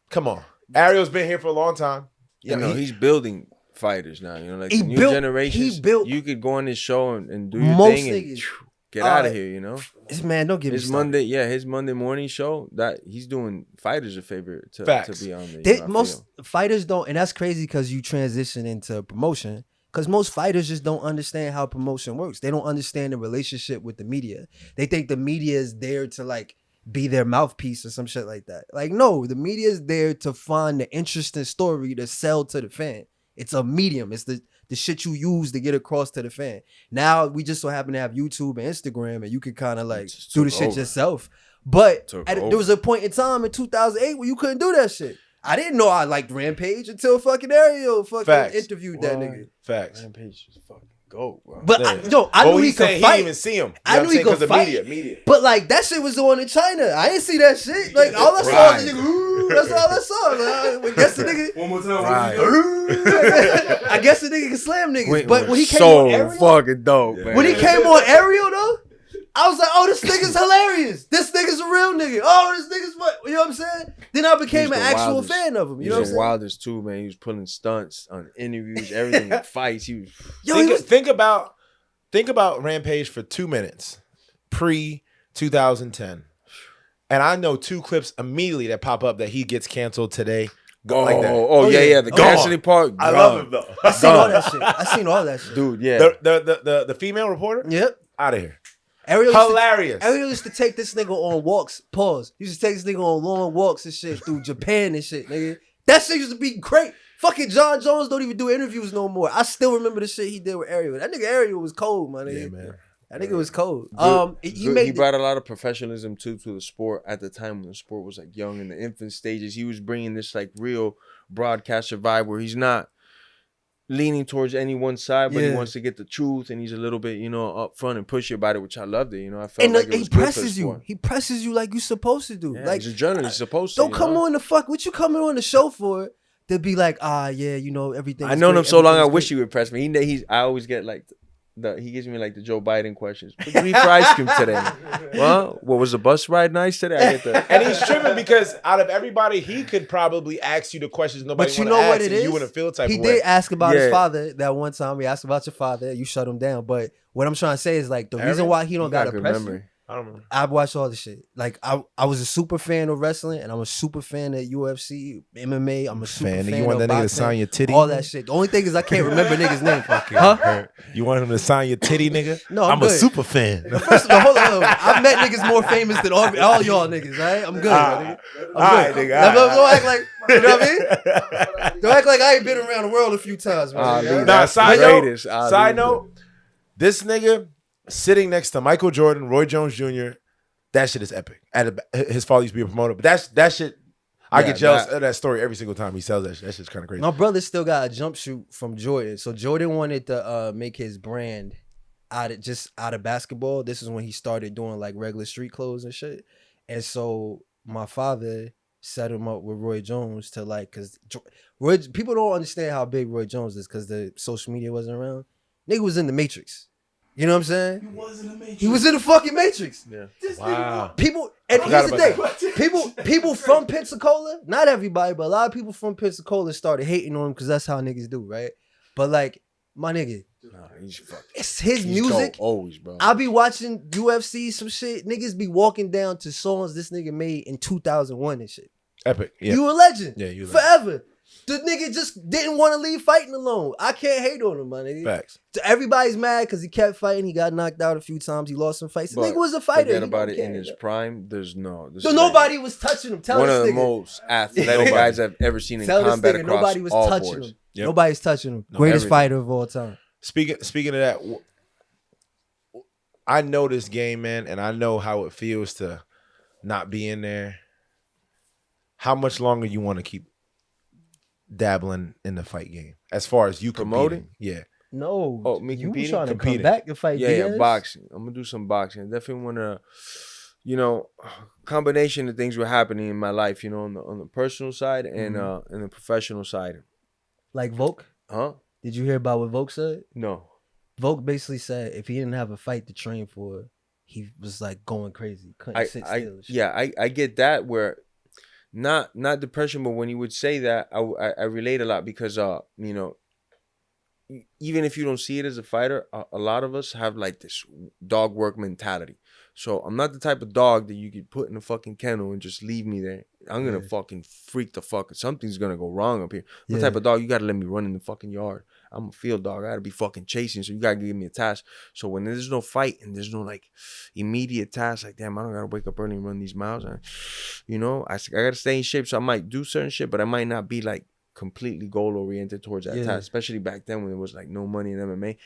Come on, Ariel's been here for a long time. You know, he's building fighters now. You know, like He the new built- generations. he built- You could go on this show and do your Most thing and niggas. get out of here. You know, This man, don't get me his started. his Monday morning show that he's doing fighters a favor to Facts. be on there. They, you know, I most feel. fighters don't, and that's crazy because you transition into promotion. Because most fighters just don't understand how promotion works. They don't understand the relationship with the media. They think the media is there to like be their mouthpiece or some shit like that. Like, no, the media is there to find the interesting story to sell to the fan. It's a medium. It's the shit you use to get across to the fan. Now we just so happen to have YouTube and Instagram, and you can kind of like Just do the took shit over. yourself. But Took there over. was a point in time in 2008 where you couldn't do that shit. I didn't know I liked Rampage until fucking Ariel fucking Facts. interviewed that What? nigga. Facts. Rampage is fucking go, bro. But Yeah. I Well, knew he he's saying could he fight. didn't even see him. I knew he could because fight. Media. But like that shit was on in China. I didn't see that shit. Like all I saw was the nigga. Ooh, that's all I saw. Like, I guess the nigga. One more time. Right. I guess the nigga can slam niggas. Wait, but when he came so on Ariel, fucking dope, man. when he came on Ariel though, I was like, oh, this nigga's hilarious. This nigga's a real nigga. Oh, this nigga's what? You know what I'm saying? Then I became He's an the actual wildest. fan of him. You He know what I'm was the saying? wildest too, man. He was pulling stunts on interviews, everything, in fights. He was Yo, he was, Think about Rampage for 2 minutes, pre 2010, and I know 2 clips immediately that pop up that he gets canceled today. Go like that. Oh, yeah, the Gone. Cassidy part. I gone. love him though. I seen all that shit. I seen all that shit. Dude, yeah. The female reporter, Yep. out of here. Ariel used to- Hilarious. Ariel used to take this nigga on walks. Pause. He used to take this nigga on long walks and shit through Japan and shit, nigga. That shit used to be great. Fucking John Jones don't even do interviews no more. I still remember the shit he did with Ariel. That nigga Ariel was cold, my nigga. Yeah, man. That nigga was cold. He brought a lot of professionalism too to the sport at the time when the sport was like young in the infant stages. He was bringing this like real broadcaster vibe where he's not leaning towards any one side, but he Yeah. wants to get the truth, and he's a little bit, up front and pushy about it, which I loved it. I felt and like it he was good for the presses you. sport. He presses you like you supposed to do. Yeah, like he's a journalist, he's supposed to. don't come on the fuck. What you coming on the show for? To be like, yeah, everything. I known him so long. I wish he would press me. I always get like he gives me like the Joe Biden questions. What did we eat for ice cream today? Well, what was the bus ride nice today? I get that. And he's tripping because out of everybody, he could probably ask you the questions nobody But you want know to what ask, it and is? you wouldn't feel type He of did way. ask about his Yeah. father that one time. He asked about your father. You shut him down. But what I'm trying to say is like the reason Ariel? why he don't He got got to good press memory. you I don't remember. I watched all the shit. Like I was a super fan of wrestling, and I'm a super fan of UFC, MMA. I'm a super fan You want of that nigga to boxing, sign your titty? all that shit. The only thing is I can't remember niggas' name. Huh? You want him to sign your titty, nigga? No, I'm a good. super fan. First of all, hold on. I've met niggas more famous than all y'all niggas, right? I'm good, nigga. I'm good. Don't act like, you know what I mean? Don't act like I ain't been around the world a few times, man. Side note, this nigga sitting next to Michael Jordan, Roy Jones Jr., that shit is epic. His father used to be a promoter, but that shit, I get jealous of that story every single time he sells that shit. That shit's kind of crazy. My brother still got a jump shoot from Jordan. So Jordan wanted to make his brand out of basketball. This is when he started doing like regular street clothes and shit. And so my father set him up with Roy Jones to like, cause people don't understand how big Roy Jones is because the social media wasn't around. Nigga was in the Matrix. You know what I'm saying? He was in the Matrix. He was in the fucking Matrix. Yeah. Wow. People, and here's the thing. People from Pensacola, not everybody, but a lot of people from Pensacola started hating on him because that's how niggas do, right? But like, my nigga, it's his music. Always, bro. I be watching UFC, some shit. Niggas be walking down to songs this nigga made in 2001 and shit. Epic. Yeah. You a legend. Yeah, you forever. The nigga just didn't want to leave fighting alone. I can't hate on him, my nigga. Facts. Everybody's mad because he kept fighting. He got knocked out a few times. He lost some fights. The nigga was a fighter. Forget about it. In his prime, there's nobody was touching him. Tell one this of the nigga. most athletic guys I've ever seen in combat across nobody was all touching boards. him. Yep. Nobody's touching him. No, Greatest everything. fighter of all time. Speaking of that, I know this game, man, and I know how it feels to not be in there. How much longer you want to keep dabbling in the fight game as far as you Promoting? Yeah. No. Oh, me you competing? trying to Competing. come back and fight Yeah, Diaz? boxing. I'm gonna do some boxing. I definitely wanna, combination of things were happening in my life, on the personal side and the professional side. Like Volk? Huh? Did you hear about what Volk said? No. Volk basically said if he didn't have a fight to train for, he was like going crazy. Couldn't sit still. I get that where not depression, but when you would say that, I relate a lot because even if you don't see it as a fighter, a lot of us have like this dog work mentality. So I'm not the type of dog that you could put in a fucking kennel and just leave me there. I'm gonna fucking freak the fuck. Something's gonna go wrong up here. The type of dog you gotta let me run in the fucking yard. I'm a field dog. I gotta be fucking chasing. So you gotta give me a task. So when there's no fight and there's no like immediate task, like damn, I don't gotta wake up early and run these miles. I gotta stay in shape. So I might do certain shit, but I might not be like completely goal oriented towards that task. Especially back then when there was like no money in MMA.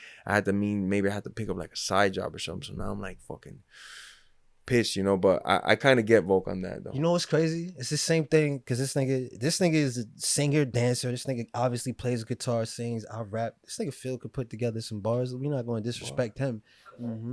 Maybe I had to pick up like a side job or something. So now I'm like fucking pissed, but I kind of get Volk on that though. You know what's crazy? It's the same thing because this nigga is a singer, dancer. This nigga obviously plays guitar, sings, I rap. This nigga Phil could put together some bars. We're not going to disrespect him.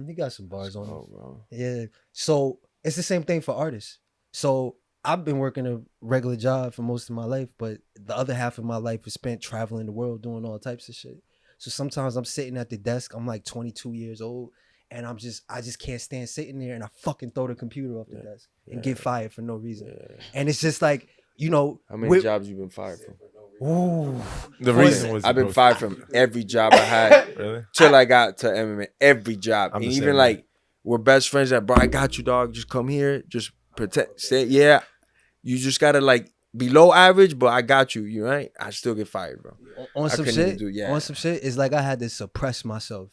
He got some bars on him. Bro. Yeah. So it's the same thing for artists. So I've been working a regular job for most of my life, but the other half of my life was spent traveling the world doing all types of shit. So sometimes I'm sitting at the desk. I'm like 22 years old. And I just can't stand sitting there and I fucking throw the computer off the desk and get fired for no reason. Yeah. And it's just like, How many jobs you been fired from? Ooh. The reason was I've been fired from every job I had really? Till I got to MMA. Every job. I'm and the even same like we're best friends that bro, I got you, dog. Just come here. Just protect. Say you just gotta like below average, but I got you. You right? I still get fired, bro. On some shit, it's like I had to suppress myself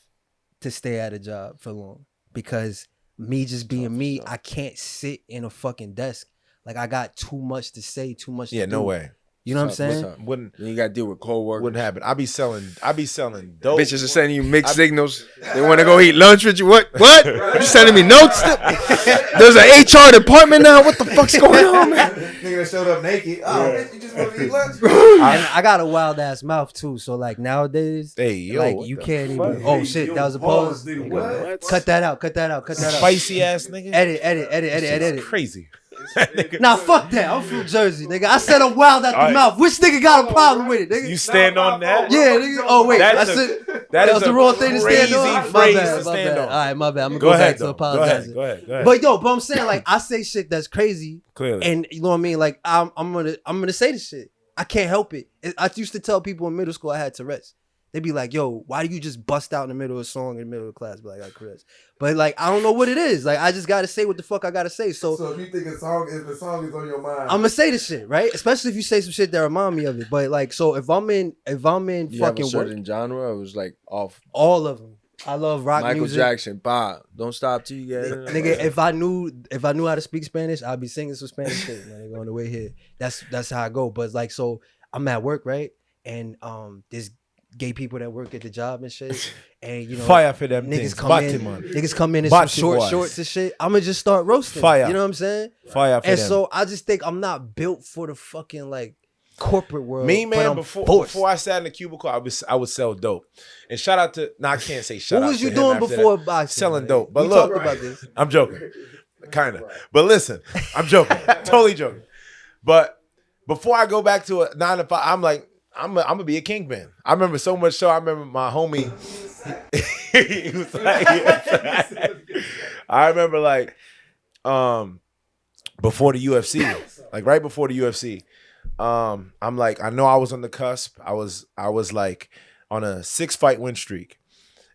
to stay at a job for long because me just being me, I can't sit in a fucking desk. Like I got too much to say, too much to do. Yeah, no way. You know what I'm saying? Wouldn't you gotta deal with co-workers. Wouldn't happen. I be selling dope. Bitches are sending you mixed signals. They want to go eat lunch with you. What? You sending me notes? There's an HR department now. What the fuck's going on, man? Nigga showed up naked. Oh, bitch, you just want to eat lunch? And I got a wild ass mouth too. So like nowadays, you can't even. Oh shit, that was a pause. Cut that out. Spicy ass nigga. Edit. Crazy. Nah, fuck that. I'm from Jersey, nigga. I said I'm wild at the mouth. Which nigga got a problem with it, nigga? You stand on that? Yeah, nigga. Oh wait, that was the wrong thing to stand on. My bad. All right, my bad. I'm gonna go back to apologizing. Go ahead. But I'm saying like I say shit that's crazy. Clearly. And you know what I mean? Like I'm gonna say this shit. I can't help it. I used to tell people in middle school I had Tourette's They be like, yo, why do you just bust out in the middle of a song in the middle of class? Be like, Chris. But like, I don't know what it is. Like, I just gotta say what the fuck I gotta say. So if you think if the song is on your mind, I'm gonna say the shit, right? Especially if you say some shit that remind me of it. But like, so if I'm in You fucking have a work, certain genre. It was like off. all of them. I love rock Michael music. Jackson, Bob. Don't stop till you get it. Nigga, if I knew how to speak Spanish, I'd be singing some Spanish shit, man. On the way here. That's how I go. But it's like, so I'm at work, right? And there's gay people that work at the job and shit. And you know, Fire for them niggas things. come Bati, in, man. niggas come in Bati some short boys. shorts and shit. I'ma just start roasting. Fire. You know what I'm saying? Fire for And them. so I just think I'm not built for the fucking like corporate world. Me, but man, I'm before forced. I sat in the cubicle, I would sell dope. And shout out to, I can't say shout out What was to you him doing after before that. boxing? Selling man? dope. But We look, talked about this. I'm joking. Kind of. But listen, I'm joking. Totally joking. But before I go back to a 9 to 5, I'm like, I'm gonna be a kingpin. I remember so much so. I remember my homie. He was like, I remember like, before the UFC, like right before the UFC, I'm like, I know I was on the cusp. I was like on a 6-fight win streak,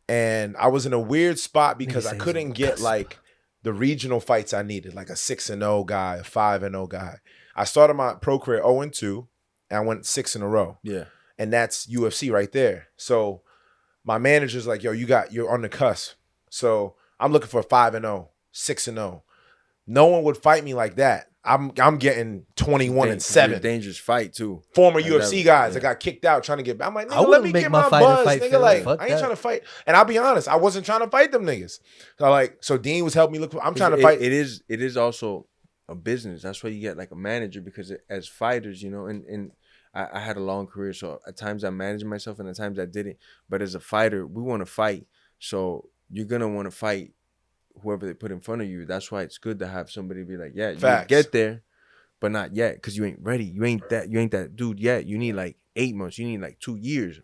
and I was in a weird spot because Nigga I say he's on couldn't the get cusp. like the regional fights I needed, like a 6-0 guy, a 5-0 guy. I started my pro career 0-2. And I went 6 in a row. Yeah. And that's UFC right there. So my manager's like, yo, you're on the cusp. So I'm looking for 5-0, 6-0. No one would fight me like that. I'm getting 21-7. Dangerous fight too. Former Like UFC that, guys yeah. that got kicked out trying to get back. I'm like, I nigga, let wouldn't me make get my my fight buzz. fight Nigga, feel like, fuck I ain't that. trying to fight. And I'll be honest, I wasn't trying to fight them niggas. So Dean was helping me look. I'm trying to fight. It is also a business. That's why you get like a manager, because as fighters, you know, and I had a long career, so at times I managed myself and at times I didn't. But as a fighter, we want to fight. So you're gonna want to fight whoever they put in front of you. That's why it's good to have somebody be like, yeah, you Facts. get there, but not yet, because you ain't ready. You ain't that dude yet. You need like 8 months. You need like 2 years.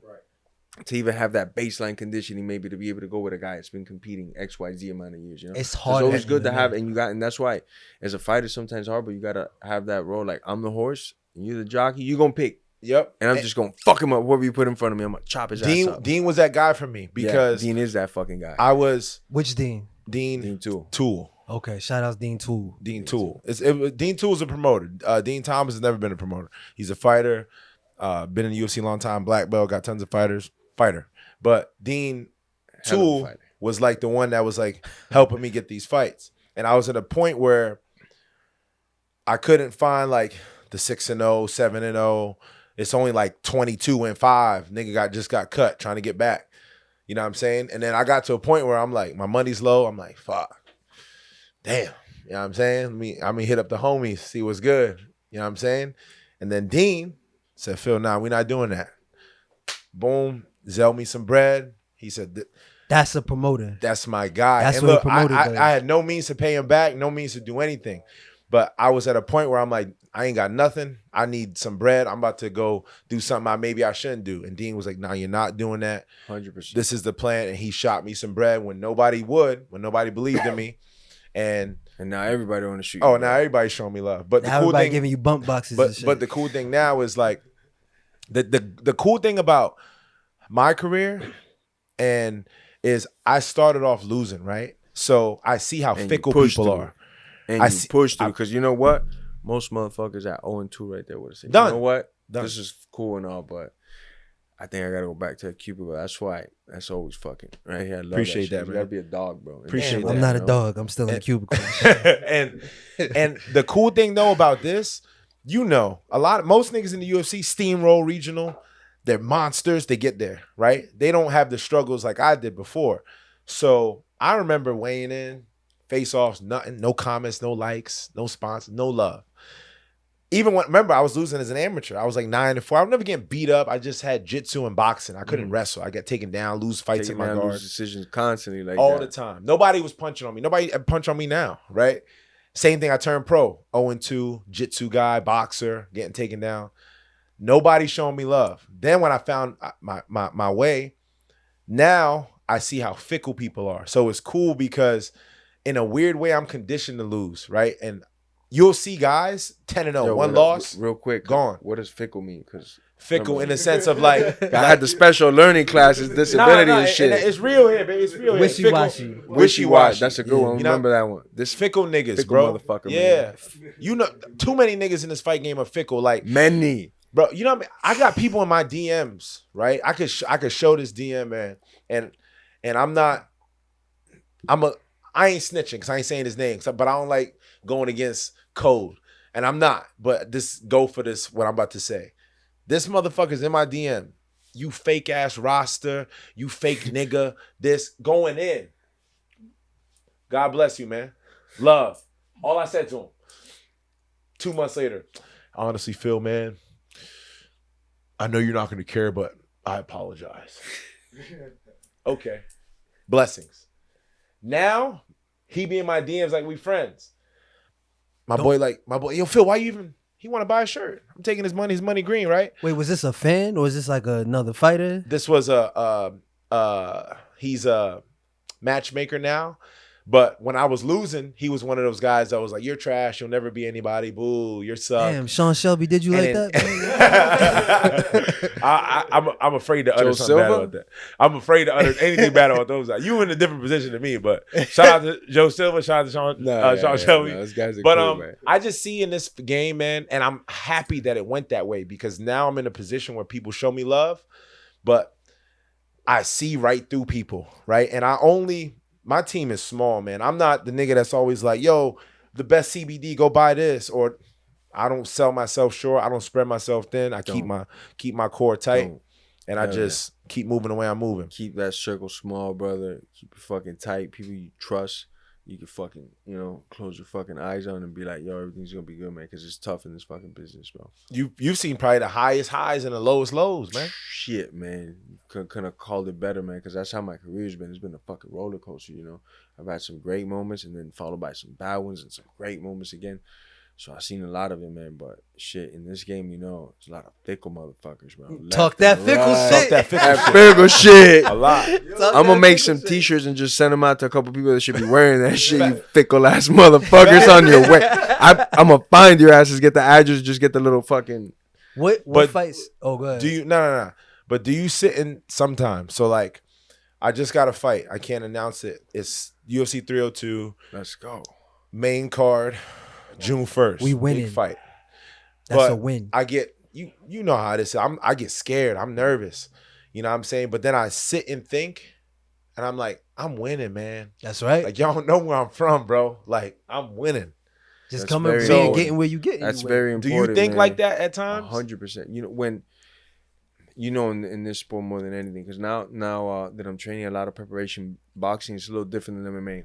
To even have that baseline conditioning, maybe to be able to go with a guy that's been competing XYZ amount of years, you know. It's So hard. it's always good to have, and that's why as a fighter sometimes hard, but you gotta have that role. Like, I'm the horse, and you're the jockey. You gonna pick, Yep. and I'm just gonna fuck him up. Whoever you put in front of me, I'm gonna chop his ass up. Dean was that guy for me because Dean is that fucking guy. I was Which Dean? Dean too. Tool. Okay, shout out Dean Tool. Dean Tool. Dean Tool's a promoter. Dean Thomas has never been a promoter. He's a fighter. Been in the UFC a long time. Black belt. Got tons of fighter. But Dean Hell of a Tool fighter. was like the one that was like helping me get these fights. And I was at a point where I couldn't find like the 6-0, 7-0. It's only like 22-5. Nigga just got cut trying to get back. You know what I'm saying? And then I got to a point where I'm like, my money's low. I'm like, fuck. Damn. You know what I'm saying? I mean, hit up the homies, see what's good. You know what I'm saying? And then Dean said, Phil, nah, we're not doing that. Boom. Zell me some bread. He said, That's a promoter. that's my guy. That's and what a look, promoter does. I had no means to pay him back, no means to do anything. But I was at a point where I'm like, I ain't got nothing. I need some bread. I'm about to go do something maybe I shouldn't do. And Dean was like, nah, you're not doing that. 100%. This is the plan. And he shot me some bread when nobody believed in me. And now everybody want to shoot. oh, you, now bro. everybody's showing me love. But the Now cool everybody thing, giving you bump boxes and shit. but the cool thing now is like the cool thing about my career and is I started off losing, right? So I see how And you fickle pushed people through. are. And I you see- push through, because you know what? Most motherfuckers at 0-2 right there would have said, Done. you know what? Done. This is cool and all, but I think I gotta go back to a cubicle. That's why. That's always fucking right here. I love Appreciate shit. that, You man. gotta be a dog, bro. Appreciate And that. I'm not a you know? dog. I'm still in the cubicle. and the cool thing though about this, you know, most niggas in the UFC steamroll regional. They're monsters. They get there, right? They don't have the struggles like I did before. So I remember weighing in, face-offs, nothing, no comments, no likes, no sponsors, no love. Even when, remember, I was losing as an amateur. I was like 9-4. I was never getting beat up. I just had jiu-jitsu and boxing. I couldn't wrestle. I got taken down, lose fights Taking in my down, guard lose decisions constantly, like all that. the time. Nobody was punching on me. Nobody punch on me now, right? Same thing. I turned pro, 0-2, jitsu guy, boxer, getting taken down. Nobody showing me love. Then when I found my way, now I see how fickle people are. So it's cool because in a weird way, I'm conditioned to lose, right? And you'll see guys 10-0, Yo, one what up? loss, Real quick, gone. What does fickle mean? Because fickle in the sense of like I had the special learning classes, disability and shit. It's real here, baby. It's real here. Wishy-washy. Wishy-washy. That's a good one. You know, Remember that one. This fickle niggas, fickle bro. motherfucker, Yeah. man. You know, too many niggas in this fight game are fickle. Like, many. bro, you know what I mean? I got people in my DMs, right? I could show this DM, man. And I ain't snitching because I ain't saying his name, but I don't like going against code. And I'm not, but go for this, what I'm about to say. This motherfucker's in my DM. You fake ass roster, you fake nigga, this going in. God bless you, man. Love. All I said to him. 2 months later, I honestly feel, man, I know you're not going to care, but I apologize. Okay. Blessings. Now, he be in my DMs like we friends. My boy, yo, Phil, why you even, he want to buy a shirt. I'm taking his money green, right? Wait, was this a fan or is this like another fighter? This was he's a matchmaker now. But when I was losing, he was one of those guys that was like, you're trash. You'll never be anybody. Boo, you're suck. Damn, Sean Shelby, did you like that? I'm afraid to utter something bad about that. I'm afraid to utter anything bad about those guys. You in a different position than me, but shout out to Joe Silva, shout out to Sean Shelby. No, those guys are But cool, man. I just see in this game, man, and I'm happy that it went that way because now I'm in a position where people show me love, but I see right through people, right? And my team is small, man. I'm not the nigga that's always like, yo, the best CBD, go buy this. Or I don't sell myself short. I don't spread myself thin. I keep my core tight. And I just keep moving the way I'm moving. Keep that circle small, brother. Keep it fucking tight. People you trust, you can fucking, close your fucking eyes on and be like, yo, everything's gonna be good, man, because it's tough in this fucking business, bro. You've seen probably the highest highs and the lowest lows, man. Shit, man. Couldn't have called it better, man, because that's how my career's been. It's been a fucking roller coaster, I've had some great moments and then followed by some bad ones and some great moments again. So I've seen a lot of it, man. But shit, in this game, it's a lot of fickle motherfuckers, bro. Talk that fickle shit. Talk that fickle shit. A lot. I'm gonna make some t-shirts and just send them out to a couple people that should be wearing that shit. You fickle ass motherfuckers on your way. I'm gonna find your asses. Get the address. Just get the little fucking. What fights? Oh, go ahead. Do you no? But do you sit in sometimes? So like, I just got a fight. I can't announce it. It's UFC 302. Let's go. Main card. June 1st. We winning. Big fight. That's a win. I get you know how this is. I get scared. I'm nervous. You know what I'm saying? But then I sit and think and I'm like, I'm winning, man. That's right. Like y'all don't know where I'm from, bro. Like I'm winning. Just That's coming very and important. getting where you get. That's very Do important. you think man. like that at times? 100%. When in this sport more than anything, because now that I'm training a lot of preparation, boxing is a little different than MMA.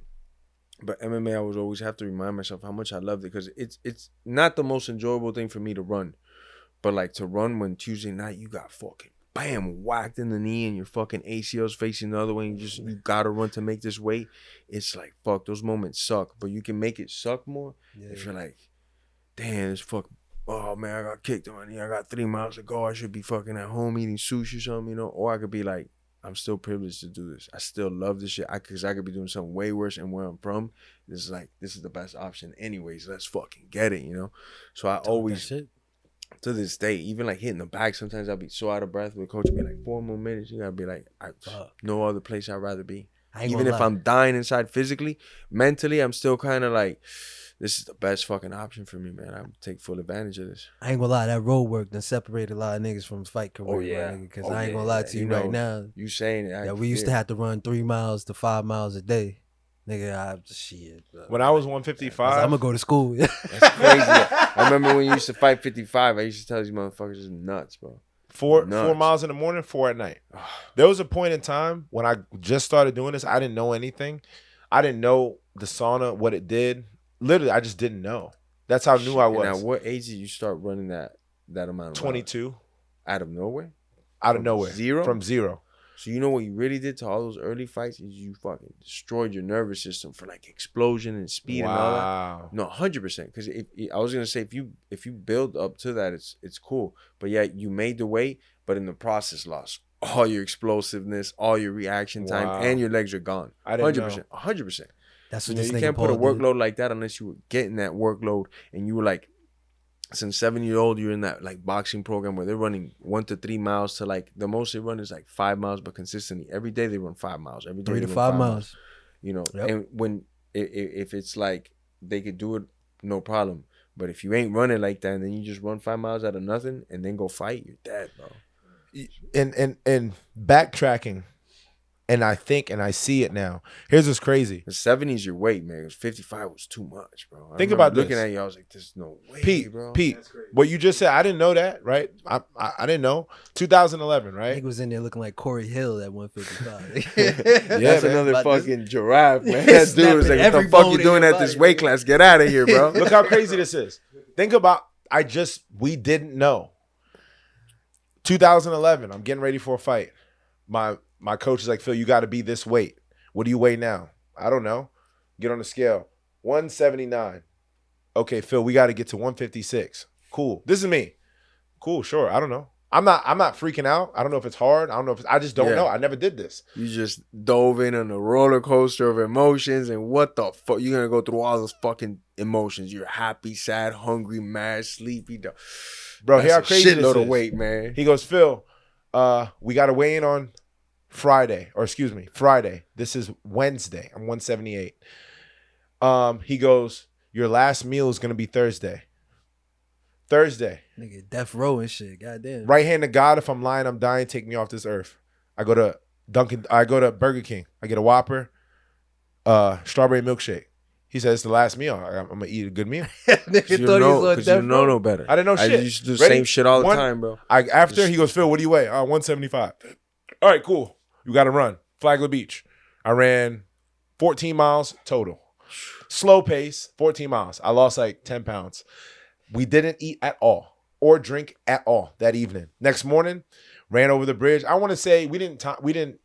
But MMA, I would always have to remind myself how much I loved it, because it's not the most enjoyable thing for me to run. But like to run when Tuesday night you got fucking bam whacked in the knee and your fucking ACL's facing the other way and you gotta run to make this weight. It's like fuck, those moments suck. But you can make it suck more if you're like, damn, this fucking, oh man, I got kicked on my knee. I got 3 miles to go. I should be fucking at home eating sushi or something, Or I could be like, I'm still privileged to do this. I still love this shit. Because I could be doing something way worse, and where I'm from, this is the best option anyways. Let's fucking get it, So I always, to this day, even like hitting the back, sometimes I'll be so out of breath with coach be like, 4 more minutes. You gotta be like, no other place I'd rather be. Even if I'm dying inside physically, mentally, I'm still kind of like, this is the best fucking option for me, man. I would take full advantage of this. I ain't gonna lie, that road work done separated a lot of niggas from fight career. Oh, yeah. Because I ain't gonna lie to you right now. You saying it. Yeah, we used to have to run 3 miles to 5 miles a day. Nigga, shit. When I was 155, I'm gonna go to school. That's crazy. I remember when you used to fight 55, I used to tell these motherfuckers it's nuts, bro. 4 miles in the morning, 4 at night. There was a point in time when I just started doing this. I didn't know anything. I didn't know the sauna, what it did. Literally, I just didn't know. That's how new I was. Now, what age did you start running that amount of 22. Out of nowhere? Out of nowhere. Zero? From zero. So you know what you really did to all those early fights is you fucking destroyed your nervous system for like explosion and speed and all that. No, 100%. Because I was gonna say if you build up to that, it's cool. But yeah, you made the weight, but in the process lost all your explosiveness, all your reaction time, and your legs are gone. I didn't 100%. know. 100%. That's what You can't put a workload like that unless you were getting that workload and you were like since 7-year-old, you're in that like boxing program where they're running 1 to 3 miles to like the most they run is like 5 miles, but consistently every day they run 5 miles. Every day 3 they to run 5 miles. You know, Yep. and when if it's like they could do it, no problem. But if you ain't running like that, and then you just run 5 miles out of nothing and then go fight, you're dead, bro. And backtracking, and I think and I see it now. Here's what's crazy. The 70's your weight, man. It was 55 was too much, bro. Think about looking this. at you, I was like, "There's no way, Pete, bro." Pete, what you just said, I didn't know that, right? I didn't know. 2011, Nigga right? was in there looking like Corey Hill at 155. That's man. another About this- fucking giraffe, man. That dude was like, Snapping "What the every fuck bone you in doing your at this body, weight bro. class? Get out of here, bro." Look how crazy this is. Think about, we didn't know. 2011, I'm getting ready for a fight. My coach is like, Phil, you got to be this weight. What do you weigh now? I don't know. Get on the scale. 179. Okay, Phil, we got to get to 156. Cool. This is me. Cool, sure. I don't know. I'm not freaking out. I don't know if it's hard. I don't know if I just don't Yeah. know. I never did this. You just dove in on a roller coaster of emotions, and what the fuck? You're gonna go through all those fucking emotions. You're happy, sad, hungry, mad, sleepy. Bro, That's hear how a crazy this shitload is. of weight, man. He goes, Phil, we got to weigh in on Friday. This is Wednesday. I'm 178. He goes, your last meal is going to be Thursday. Nigga, death row and shit. Goddamn. Right hand to God, if I'm lying, I'm dying, take me off this earth. I go to Burger King. I get a Whopper, strawberry milkshake. He says it's the last meal. I'm going to eat a good meal. Nigga thought he was on Because death you know row. no better. I didn't know shit. I used to do the Ready? same shit all the One- time, bro. After he goes, Phil, what do you weigh? 175. All right, cool. You got to run. Flagler Beach. I ran 14 miles total. Slow pace, 14 miles. I lost like 10 pounds. We didn't eat at all or drink at all that evening. Next morning, ran over the bridge. I want to say we didn't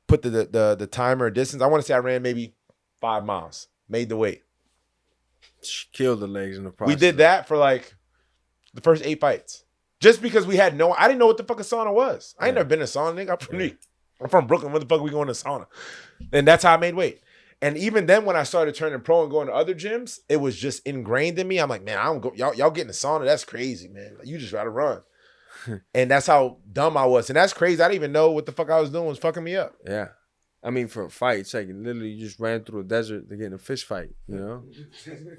put the timer or distance. I want to say I ran maybe 5 miles. Made the weight. Killed the legs in the process. We did that for like the first 8 fights. Just because I didn't know what the fuck a sauna was. I ain't never been in a sauna, nigga. I'm from Brooklyn. Where the fuck we going to sauna? And that's how I made weight. And even then, when I started turning pro and going to other gyms, it was just ingrained in me. I'm like, man, I don't go. Y'all get in the sauna. That's crazy, man. You just gotta run. And that's how dumb I was. And that's crazy. I didn't even know what the fuck I was doing was fucking me up. Yeah. I mean, for a fight, it's like literally you just ran through a desert to get in a fist fight, you know?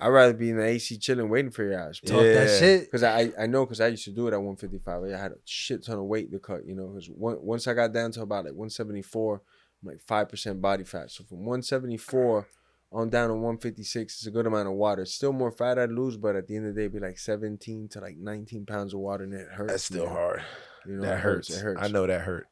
I'd rather be in the AC chilling waiting for your ass, bro. Talk that shit. Because I know, because I used to do it at 155. I had a shit ton of weight to cut, you know? Because once I got down to about like 174, I'm like 5% body fat. So from 174 on down to 156 is a good amount of water. It's still more fat I'd lose, but at the end of the day, it'd be like 17 to like 19 pounds of water, and it hurts. That's still man. hard. You know, That it hurts. It hurts. I know that hurt.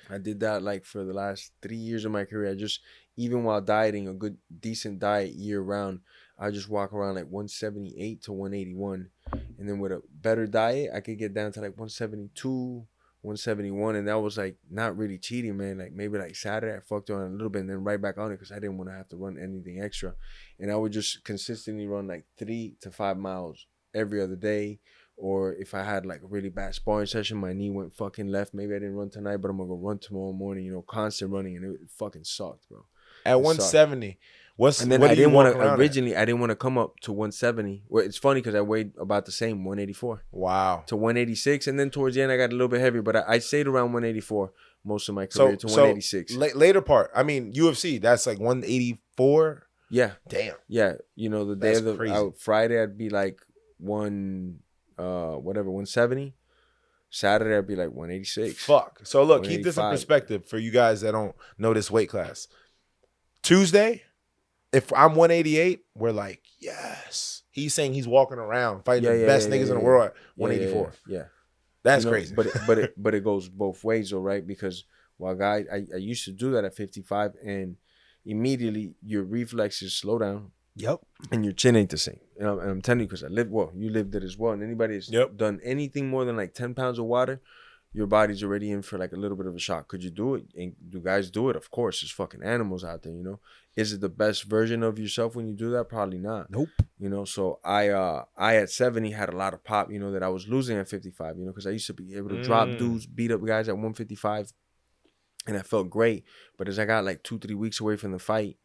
I did that like for the last 3 years of my career. I just, even while dieting, a good, decent diet year round, I just walk around like 178 to 181. And then with a better diet, I could get down to like 172, 171. And that was like not really cheating, man. Like maybe like Saturday, I fucked on a little bit and then right back on it because I didn't want to have to run anything extra. And I would just consistently run like 3 to 5 miles every other day. Or if I had like a really bad sparring session, my knee went fucking left. Maybe I didn't run tonight, but I'm gonna go run tomorrow morning. You know, constant running, and it fucking sucked, bro. At 170, And then what I do you didn't walk want to around at? originally. I didn't want to come up to 170. Well, it's funny because I weighed about the same, 184 Wow. to 186, and then towards the end I got a little bit heavier, but I stayed around 184 most of my career to 186. Later part. I mean, UFC. That's like 184. Yeah, Damn. yeah. You know, the day That's of the crazy. Friday I'd be like 170. Saturday I'd be like 186. Fuck. So look, keep this in 185. perspective for you guys that don't know this weight class. Tuesday, if I'm 188, we're like, yes. He's saying he's walking around fighting the best niggas in the world at 184. Yeah. That's You know, crazy. but it goes both ways though, right? Because while I used to do that at 55, and immediately your reflexes slow down. Yep. And your chin ain't the same. And I'm telling you, because you lived it as well. And anybody that's done anything more than like 10 pounds of water, your body's already in for like a little bit of a shock. Could you do it? And do guys do it? Of course. There's fucking animals out there, you know? Is it the best version of yourself when you do that? Probably not. Nope. You know, so I at 70 had a lot of pop, you know, that I was losing at 55, you know, because I used to be able to drop dudes, beat up guys at 155. And I felt great. But as I got like 2-3 weeks away from the fight,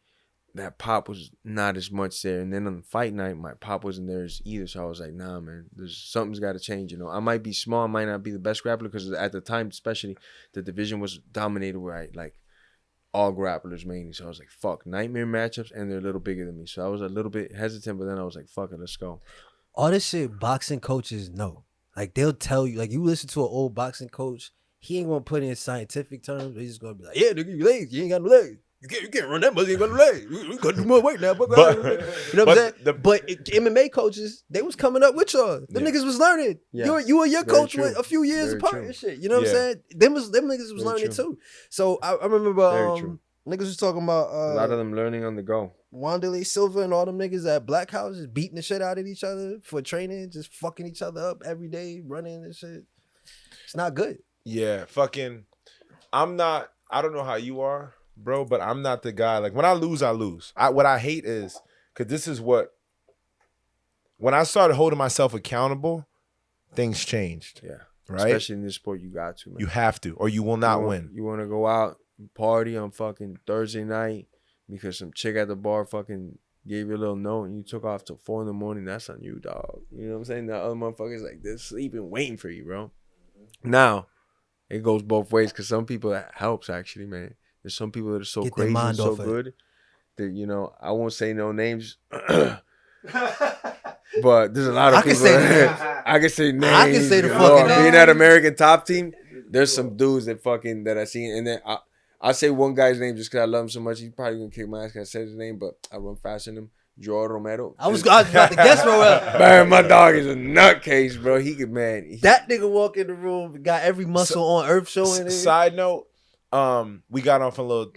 that pop was not as much there. And then on the fight night, my pop wasn't there either. So I was like, nah, man, something's got to change. You know, I might be small, I might not be the best grappler, because at the time, especially, the division was dominated by like all grapplers mainly. So I was like, fuck, nightmare matchups, and they're a little bigger than me. So I was a little bit hesitant, but then I was like, fuck it, let's go. All this shit boxing coaches know. Like, they'll tell you, like, you listen to an old boxing coach, he ain't gonna put in scientific terms. He's just gonna be like, yeah, nigga, you legs, you ain't got no legs. You can't run that much, you ain't got no legs. You gotta do more weight now. You know what I'm saying? But MMA coaches, they was coming up with y'all. Them niggas was learning. Yeah. You and your Very coach true. were a few years Very apart true. and shit. You know what I'm saying? Them niggas was Very learning true. too. So I remember niggas was talking about A lot of them learning on the go. Wanderlei Silva and all them niggas at Black House just beating the shit out of each other for training, just fucking each other up every day, running and shit. It's not good. Yeah, fucking. I don't know how you are, bro, but I'm not the guy. Like, when I lose, I lose. What I hate is, because this is what, when I started holding myself accountable, things changed. Yeah. Right? Especially in this sport, you got to, man. You have to, or you will not win. You want to go out and party on fucking Thursday night because some chick at the bar fucking gave you a little note and you took off till 4 a.m. That's on you, dog. You know what I'm saying? The other motherfuckers, like, they're sleeping, waiting for you, bro. Now, it goes both ways, because some people, that helps, actually, man. There's some people that are so Get their crazy and mind so off it. good that, you know, I won't say no names. But there's a lot of I can people. say names. I can say names. I can say the you fucking know, names. being at American Top Team, there's some dudes that I seen, and then I say one guy's name just because I love him so much. He's probably gonna kick my ass because I said his name, but I run faster than him. Jorge Romero. I was about to guess Rowe. Man, my dog is a nutcase, bro. He could, man. That nigga walk in the room, got every muscle on earth showing it. Side note, we got off a little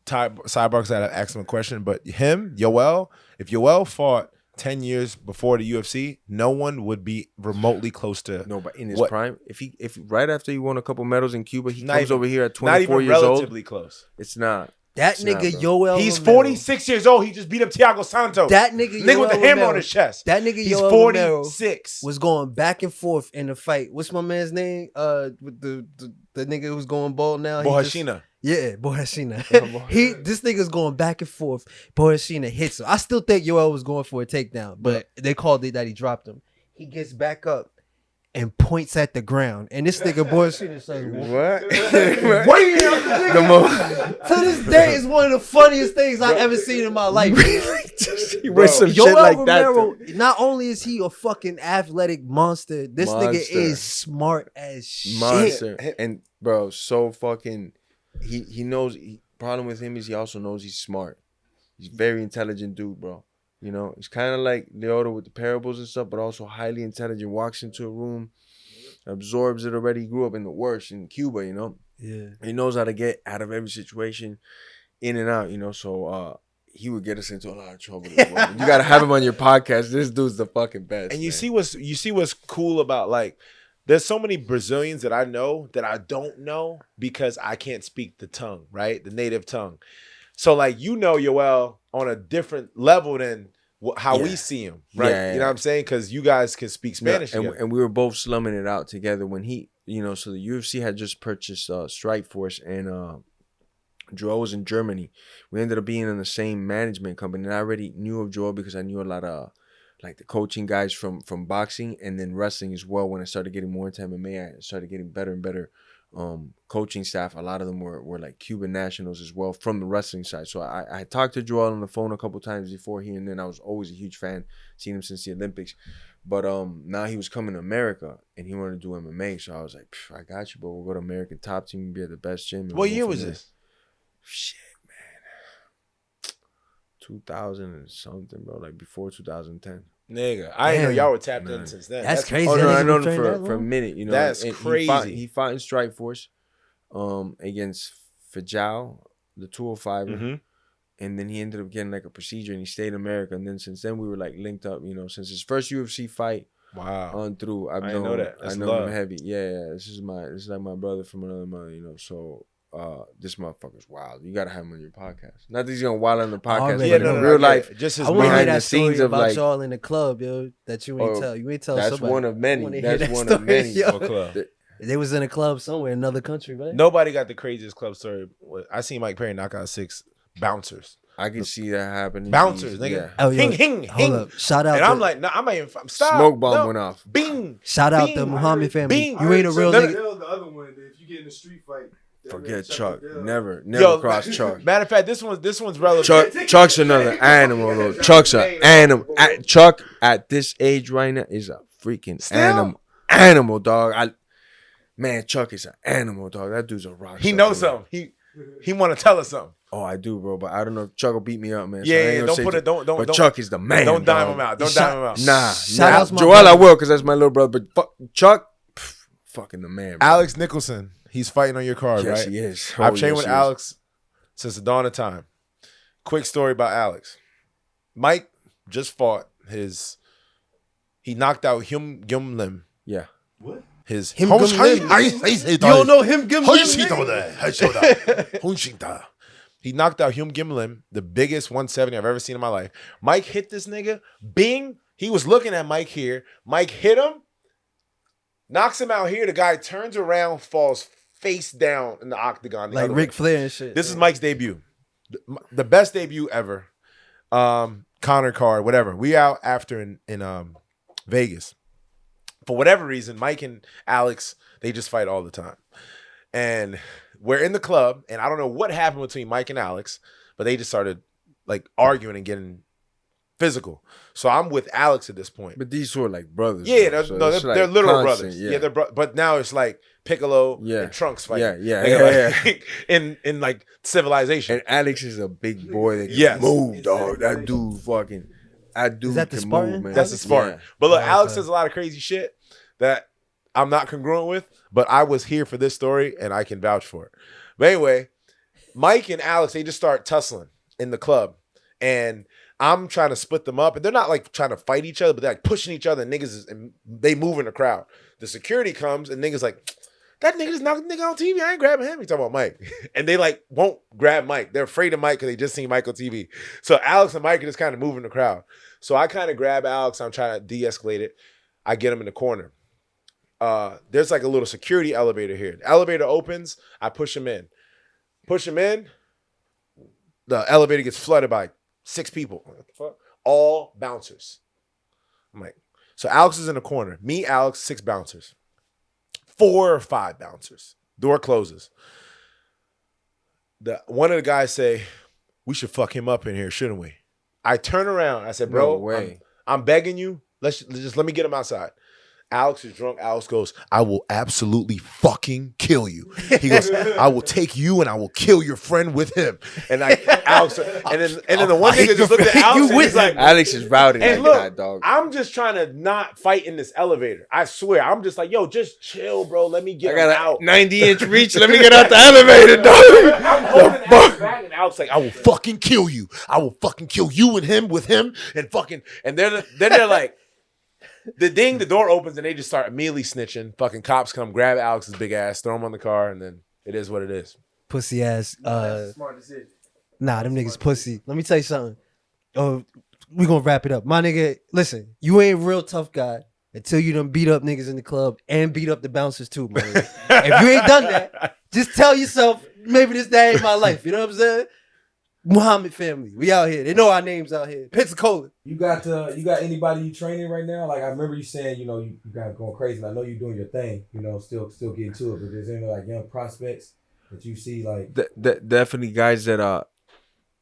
sidebar because I had to ask him a question, but him, Yoel, if Yoel fought 10 years before the UFC, no one would be remotely close to. No, but in his what- prime, if right after he won a couple medals in Cuba, he Not comes even- over here at not 24 even years old. relatively close. It's not. That It's not, nigga bro. Yoel He's Romero. 46 years old. He just beat up Thiago Santos. That nigga Nigga with the Yoel hammer Romero. on his chest. That nigga He's Yoel 46. was going back and forth in the fight. What's my man's name? With the nigga who's going bald now. He just- Bohashina. Yeah, Borashina. This nigga's going back and forth. Borashina hits him. I still think Yoel was going for a takedown, but they called it that he dropped him. He gets back up and points at the ground, and this nigga Borashina says, What? to this day is one of the funniest things I ever seen in my life. He wears some shit Yoel like Romero, that. not only is he a fucking athletic monster, this nigga Monster. is smart as shit. Monster. And bro, so fucking he knows. Problem with him is he also knows he's smart. He's a very intelligent dude, bro. You know, he's kind of like Leoto with the parables and stuff, but also highly intelligent. Walks into a room, absorbs it already. He grew up in the worst in Cuba, you know. Yeah. He knows how to get out of every situation, in and out, you know. So he would get us into a lot of trouble as well. You gotta have him on your podcast. This dude's the fucking best. And you man. see what's cool about, like, there's so many Brazilians that I know that I don't know because I can't speak the tongue, right? The native tongue. So, like, you know Yoel on a different level than how we see him, right? Yeah, yeah. You know what I'm saying? Because you guys can speak Spanish and, together. and we were both slumming it out together when he, you know, so the UFC had just purchased Strikeforce, and Joel was in Germany. We ended up being in the same management company, and I already knew of Joel because I knew a lot of like the coaching guys from boxing and then wrestling as well. When I started getting more into MMA, I started getting better and better coaching staff. A lot of them were like Cuban nationals as well from the wrestling side. So I talked to Joel on the phone a couple times before he, and then I was always a huge fan, seen him since the Olympics. But now he was coming to America and he wanted to do MMA. So I was like, I got you, bro. We'll go to American Top Team and be at the best gym. What year was this? Shit, man. 2000 and something, bro. Like before 2010. Nigga, I didn't know Damn. y'all were tapped in Man. since then. That's crazy. Oh That no, nigga I know been him training that for a long? minute. You know, That's and crazy. He fought in Strikeforce, against Fajal, the 205, Mhm. and then he ended up getting like a procedure, and he stayed in America. And then since then we were like linked up. You know, since his first UFC fight Wow. on through, I've I known didn't know that. I That's know love. him heavy. Yeah. This is like my brother from another mother. You know, so. This motherfucker's wild. You gotta have him on your podcast. Not that he's gonna wild on the podcast, Already. but Yeah, in real life, Just his I want to hear behind that the story scenes of, about like- y'all in the club, yo, that you ain't Oh, tell. You ain't tell that's somebody. one of I many. wanna hear That's that one of story, many. yo. What club? They was in a club somewhere in another country, right? Nobody got the craziest club story. I seen Mike Perry knock out 6 bouncers. I can see that happening. Bouncers, Jeez, nigga. yeah. Oh, yo, Hing, hing, hold hing. up. Shout out And to, I'm like, nah, I'm not even. Stop. Smoke bomb No. went off. Bing. shout out Bing. the Muhammad family. Bing. You ain't a real Let me- nigga. The other one, if you get in a street fight, Forget Chuck. Chuck. Never Yo, cross Chuck. Matter of fact, this one's relevant. Chuck's another animal, though. Chuck's an animal. Chuck at this age right now is a freaking Still? animal, dog. Man, Chuck is an animal, dog. That dude's a rock. He star, knows bro. something. He want to tell us something. Oh, I do, bro. But I don't know if Chuck will beat me up, man. Yeah, I ain't yeah. gonna Don't say put it. Chuck. Don't. But Chuck is the man. Don't dime dog. him out. Don't Shout- dime him out. Nah, Shout nah. outs my Joel, brother. I will, because that's my little brother. But Chuck, fucking the man, bro. Alex Nicholson. He's fighting on your card, Yes, right? he is. I've Oh, trained yes, with he is. Alex since the dawn of time. Quick story about Alex. Mike just fought his. He knocked out Him Gim Lim. Yeah. What? His Him Gim Lim. You don't know him, Gim Lim? He knocked out Him Gim Lim, the biggest 170 I've ever seen in my life. Mike hit this nigga. Bing. He was looking at Mike here. Mike hit him. Knocks him out here. The guy turns around, falls face down in the octagon. the Like other Ric way. Flair and shit. This is Mike's debut. The best debut ever. Connor card, whatever. We out after in Vegas. For whatever reason, Mike and Alex, they just fight all the time. And we're in the club, and I don't know what happened between Mike and Alex, but they just started like arguing and getting physical. So I'm with Alex at this point. But these were like brothers. Yeah, bro. they're, So no, it's they're, like they're literal constant, brothers. Yeah, they're but now it's like Piccolo and Trunks fighting. Yeah. In like civilization. And Alex is a big boy that can Yes. move, dog. That dude fucking. That dude that the can Spartan? move, man. That's a Spartan. Yeah. But look, Oh, Alex okay. says a lot of crazy shit that I'm not congruent with, but I was here for this story and I can vouch for it. But anyway, Mike and Alex, they just start tussling in the club. And I'm trying to split them up. And they're not like trying to fight each other, but they're like pushing each other. And and they move in the crowd. The security comes and niggas like, that nigga just knocked the nigga on TV. I ain't grabbing him. He talking about Mike. And they like won't grab Mike. They're afraid of Mike because they just seen Mike on TV. So Alex and Mike are just kind of moving the crowd. So I kind of grab Alex. I'm trying to de-escalate it. I get him in the corner. There's like a little security elevator here. The elevator opens. I push him in. Push him in. The elevator gets flooded by 6 people. What the fuck? All bouncers. I'm like, so Alex is in the corner. Me, Alex, 6 bouncers. 4 or 5 bouncers. Door closes. One of the guys say, we should fuck him up in here, shouldn't we? I turn around. I said, bro, No way. I'm begging you. Let me get him outside. Alex is drunk. Alex goes, I will absolutely fucking kill you. He goes, I will take you and I will kill your friend with him. And Alex, and then the one nigga just looked at Alex and he's like, Alex is rowdy and like look, that, dog. I'm just trying to not fight in this elevator. I swear. I'm just like, yo, just chill, bro. Let me I get him got out. a 90-inch reach. Let me get out the elevator, dog. I'm holding Alex back, and Alex like, I will fucking kill you. I will fucking kill you and him with him, and fucking. And then they're like, the door opens, and they just start immediately snitching. Fucking cops come, grab Alex's big ass, throw him on the car, and then it is what it is. Pussy ass. That's a smart decision. Nah, them niggas pussy. Let me tell you something. Oh, we gonna wrap it up. My nigga, listen, you ain't a real tough guy until you done beat up niggas in the club and beat up the bouncers too, man. If you ain't done that, just tell yourself, maybe this day ain't my life. You know what I'm saying? Muhammad family. We out here. They know our names out here. Pensacola. You got anybody you training right now? Like I remember you saying, you got going crazy. And I know you're doing your thing. Still getting to it. But there's any like young prospects that you see like Definitely guys that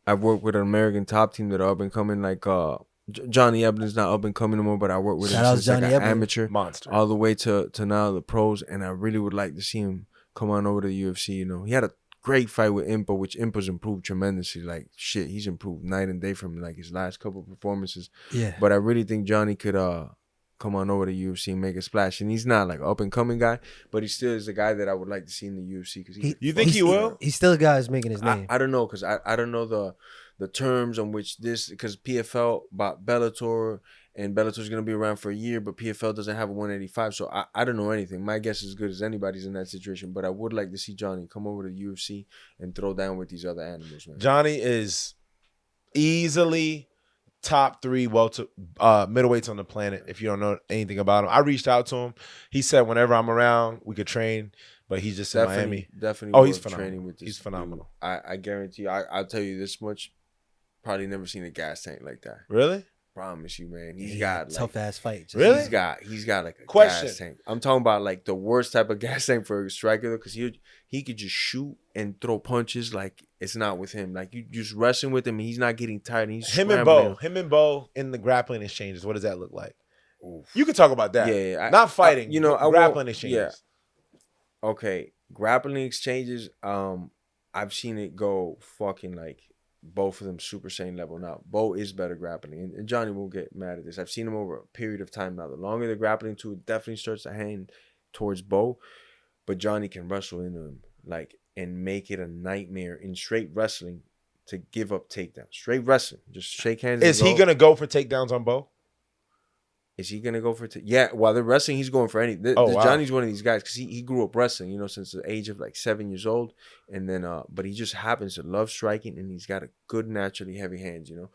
I've worked with an American top team that are up and coming. Like Johnny Eblen's not up and coming anymore, but I worked with Shout him out since Johnny like an Eblen. amateur, Monster. all the way to now the pros. And I really would like to see him come on over to the UFC. He had a great fight with Impa, which Impa's improved tremendously. Like shit, he's improved night and day from like his last couple of performances. Yeah. But I really think Johnny could come on over to UFC and make a splash. And he's not like an up and coming guy, but he still is the guy that I would like to see in the UFC. Because You think he will? He's still a guy who's making his name. I don't know, because I don't know the terms on which this, because PFL bought Bellator, and Bellator's going to be around for a year, but PFL doesn't have a 185, so I don't know anything. My guess is as good as anybody's in that situation, but I would like to see Johnny come over to the UFC and throw down with these other animals, man. Johnny is easily top 3 middleweights on the planet. If you don't know anything about him, I reached out to him. He said whenever I'm around, we could train, but he's just in Miami. Definitely. Oh, he's worth phenomenal. training with this He's phenomenal. dude. I guarantee you. I'll tell you this much. probably never seen a gas tank like that. Really? Promise you, man. He's got like, tough ass fight. Just Really? He's got like a Question. gas tank. I'm talking about like the worst type of gas tank for a striker because he could just shoot and throw punches like it's not with him. Like you just wrestling with him, and he's not getting tired. And he's Him and Bo in the grappling exchanges. What does that look like? Oof. You could talk about that. Yeah, not fighting. you know, grappling exchanges. Yeah. Okay, grappling exchanges. I've seen it go fucking like both of them Super Saiyan level. Now, Bo is better grappling, and Johnny will get mad at this. I've seen him over a period of time now. The longer the grappling too, it definitely starts to hand towards Bo, but Johnny can wrestle into him like and make it a nightmare in straight wrestling to give up takedowns. Straight wrestling, just shake hands. Is he gonna go for takedowns on Bo? Is he gonna go for yeah? While they're wrestling, he's going for any. Wow. Johnny's one of these guys because he grew up wrestling, you know, since the age of like 7 years old, and then but he just happens to love striking, and he's got a good naturally heavy hands, you know.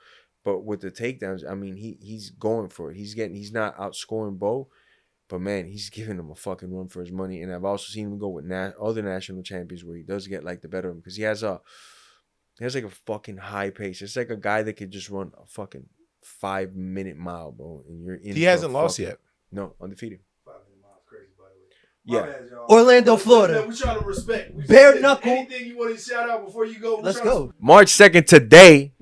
But with the takedowns, I mean, he's going for it. He's not outscoring Bo, but man, he's giving him a fucking run for his money. And I've also seen him go with other national champions where he does get like the better of him because he has like a fucking high pace. It's like a guy that could just run a fucking 5-minute mile, bro, and you're in. He hasn't lost yet. No, undefeated. 5-minute miles, crazy by the way. Yeah. Bad, y'all. Orlando, Florida. We trying to respect. Bare knuckle. Anything you want to shout out before you go? Let's go. March 2nd today,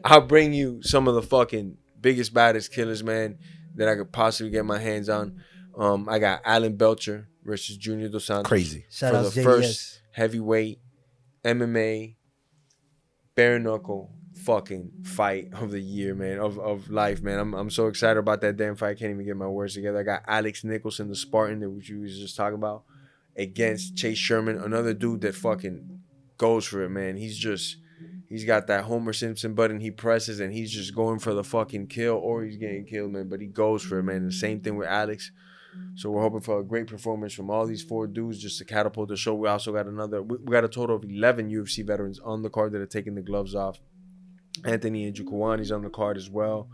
I'll bring you some of the fucking biggest, baddest killers, man, that I could possibly get my hands on. I got Alan Belcher versus Junior Dos Santos. Crazy. Shout for out the JDS. first heavyweight MMA bare knuckle fucking fight of the year, man, of life, man. I'm so excited about that damn fight. I can't even get my words together. I got Alex Nicholson, the Spartan that you was just talking about, against Chase Sherman, another dude that fucking goes for it, man. He's got that Homer Simpson button he presses, and he's just going for the fucking kill, or he's getting killed, man. But he goes for it, man. The same thing with Alex. So we're hoping for a great performance from all these 4 dudes just to catapult the show. We also got we got a total of 11 UFC veterans on the card that are taking the gloves off. Anthony Njokuani's on the card as well.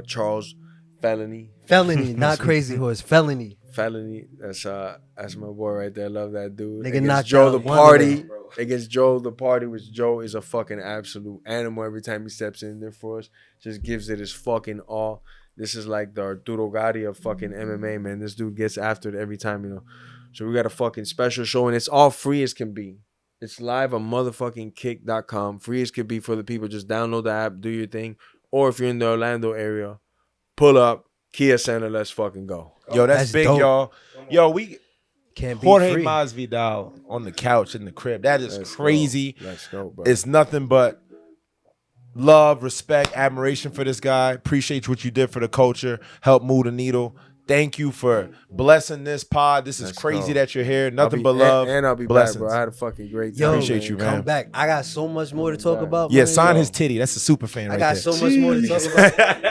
Charles Felony, Not Crazy Horse. Felony. That's my boy right there. Love that dude. Nigga Against knocked Joe out the one of Party. them. Against Joe the Party, which Joe is a fucking absolute animal every time he steps in there for us. Just gives it his fucking all. This is like the Arturo Gatti of fucking MMA, man. This dude gets after it every time, you know. So we got a fucking special show, and it's all free as can be. It's live on motherfucking kick.com. Free as can be for the people. Just download the app, do your thing. Or if you're in the Orlando area, pull up, Kia Center, let's fucking go. Yo, that's big, dope. y'all. Yo, we Can't be Jorge free. Masvidal on the couch in the crib. That is Let's crazy. Go. Let's go, bro. It's nothing but love, respect, admiration for this guy. Appreciate what you did for the culture. Help move the needle. Thank you for blessing this pod. This is Let's crazy go. that you're here. Nothing but love. And I'll be blessings. back, bro. I had a fucking great time. Yo, Appreciate you, man. Come back. I got so much more to talk about. Yeah, man. sign his titty. That's a super fan I right got there. so much more to talk about.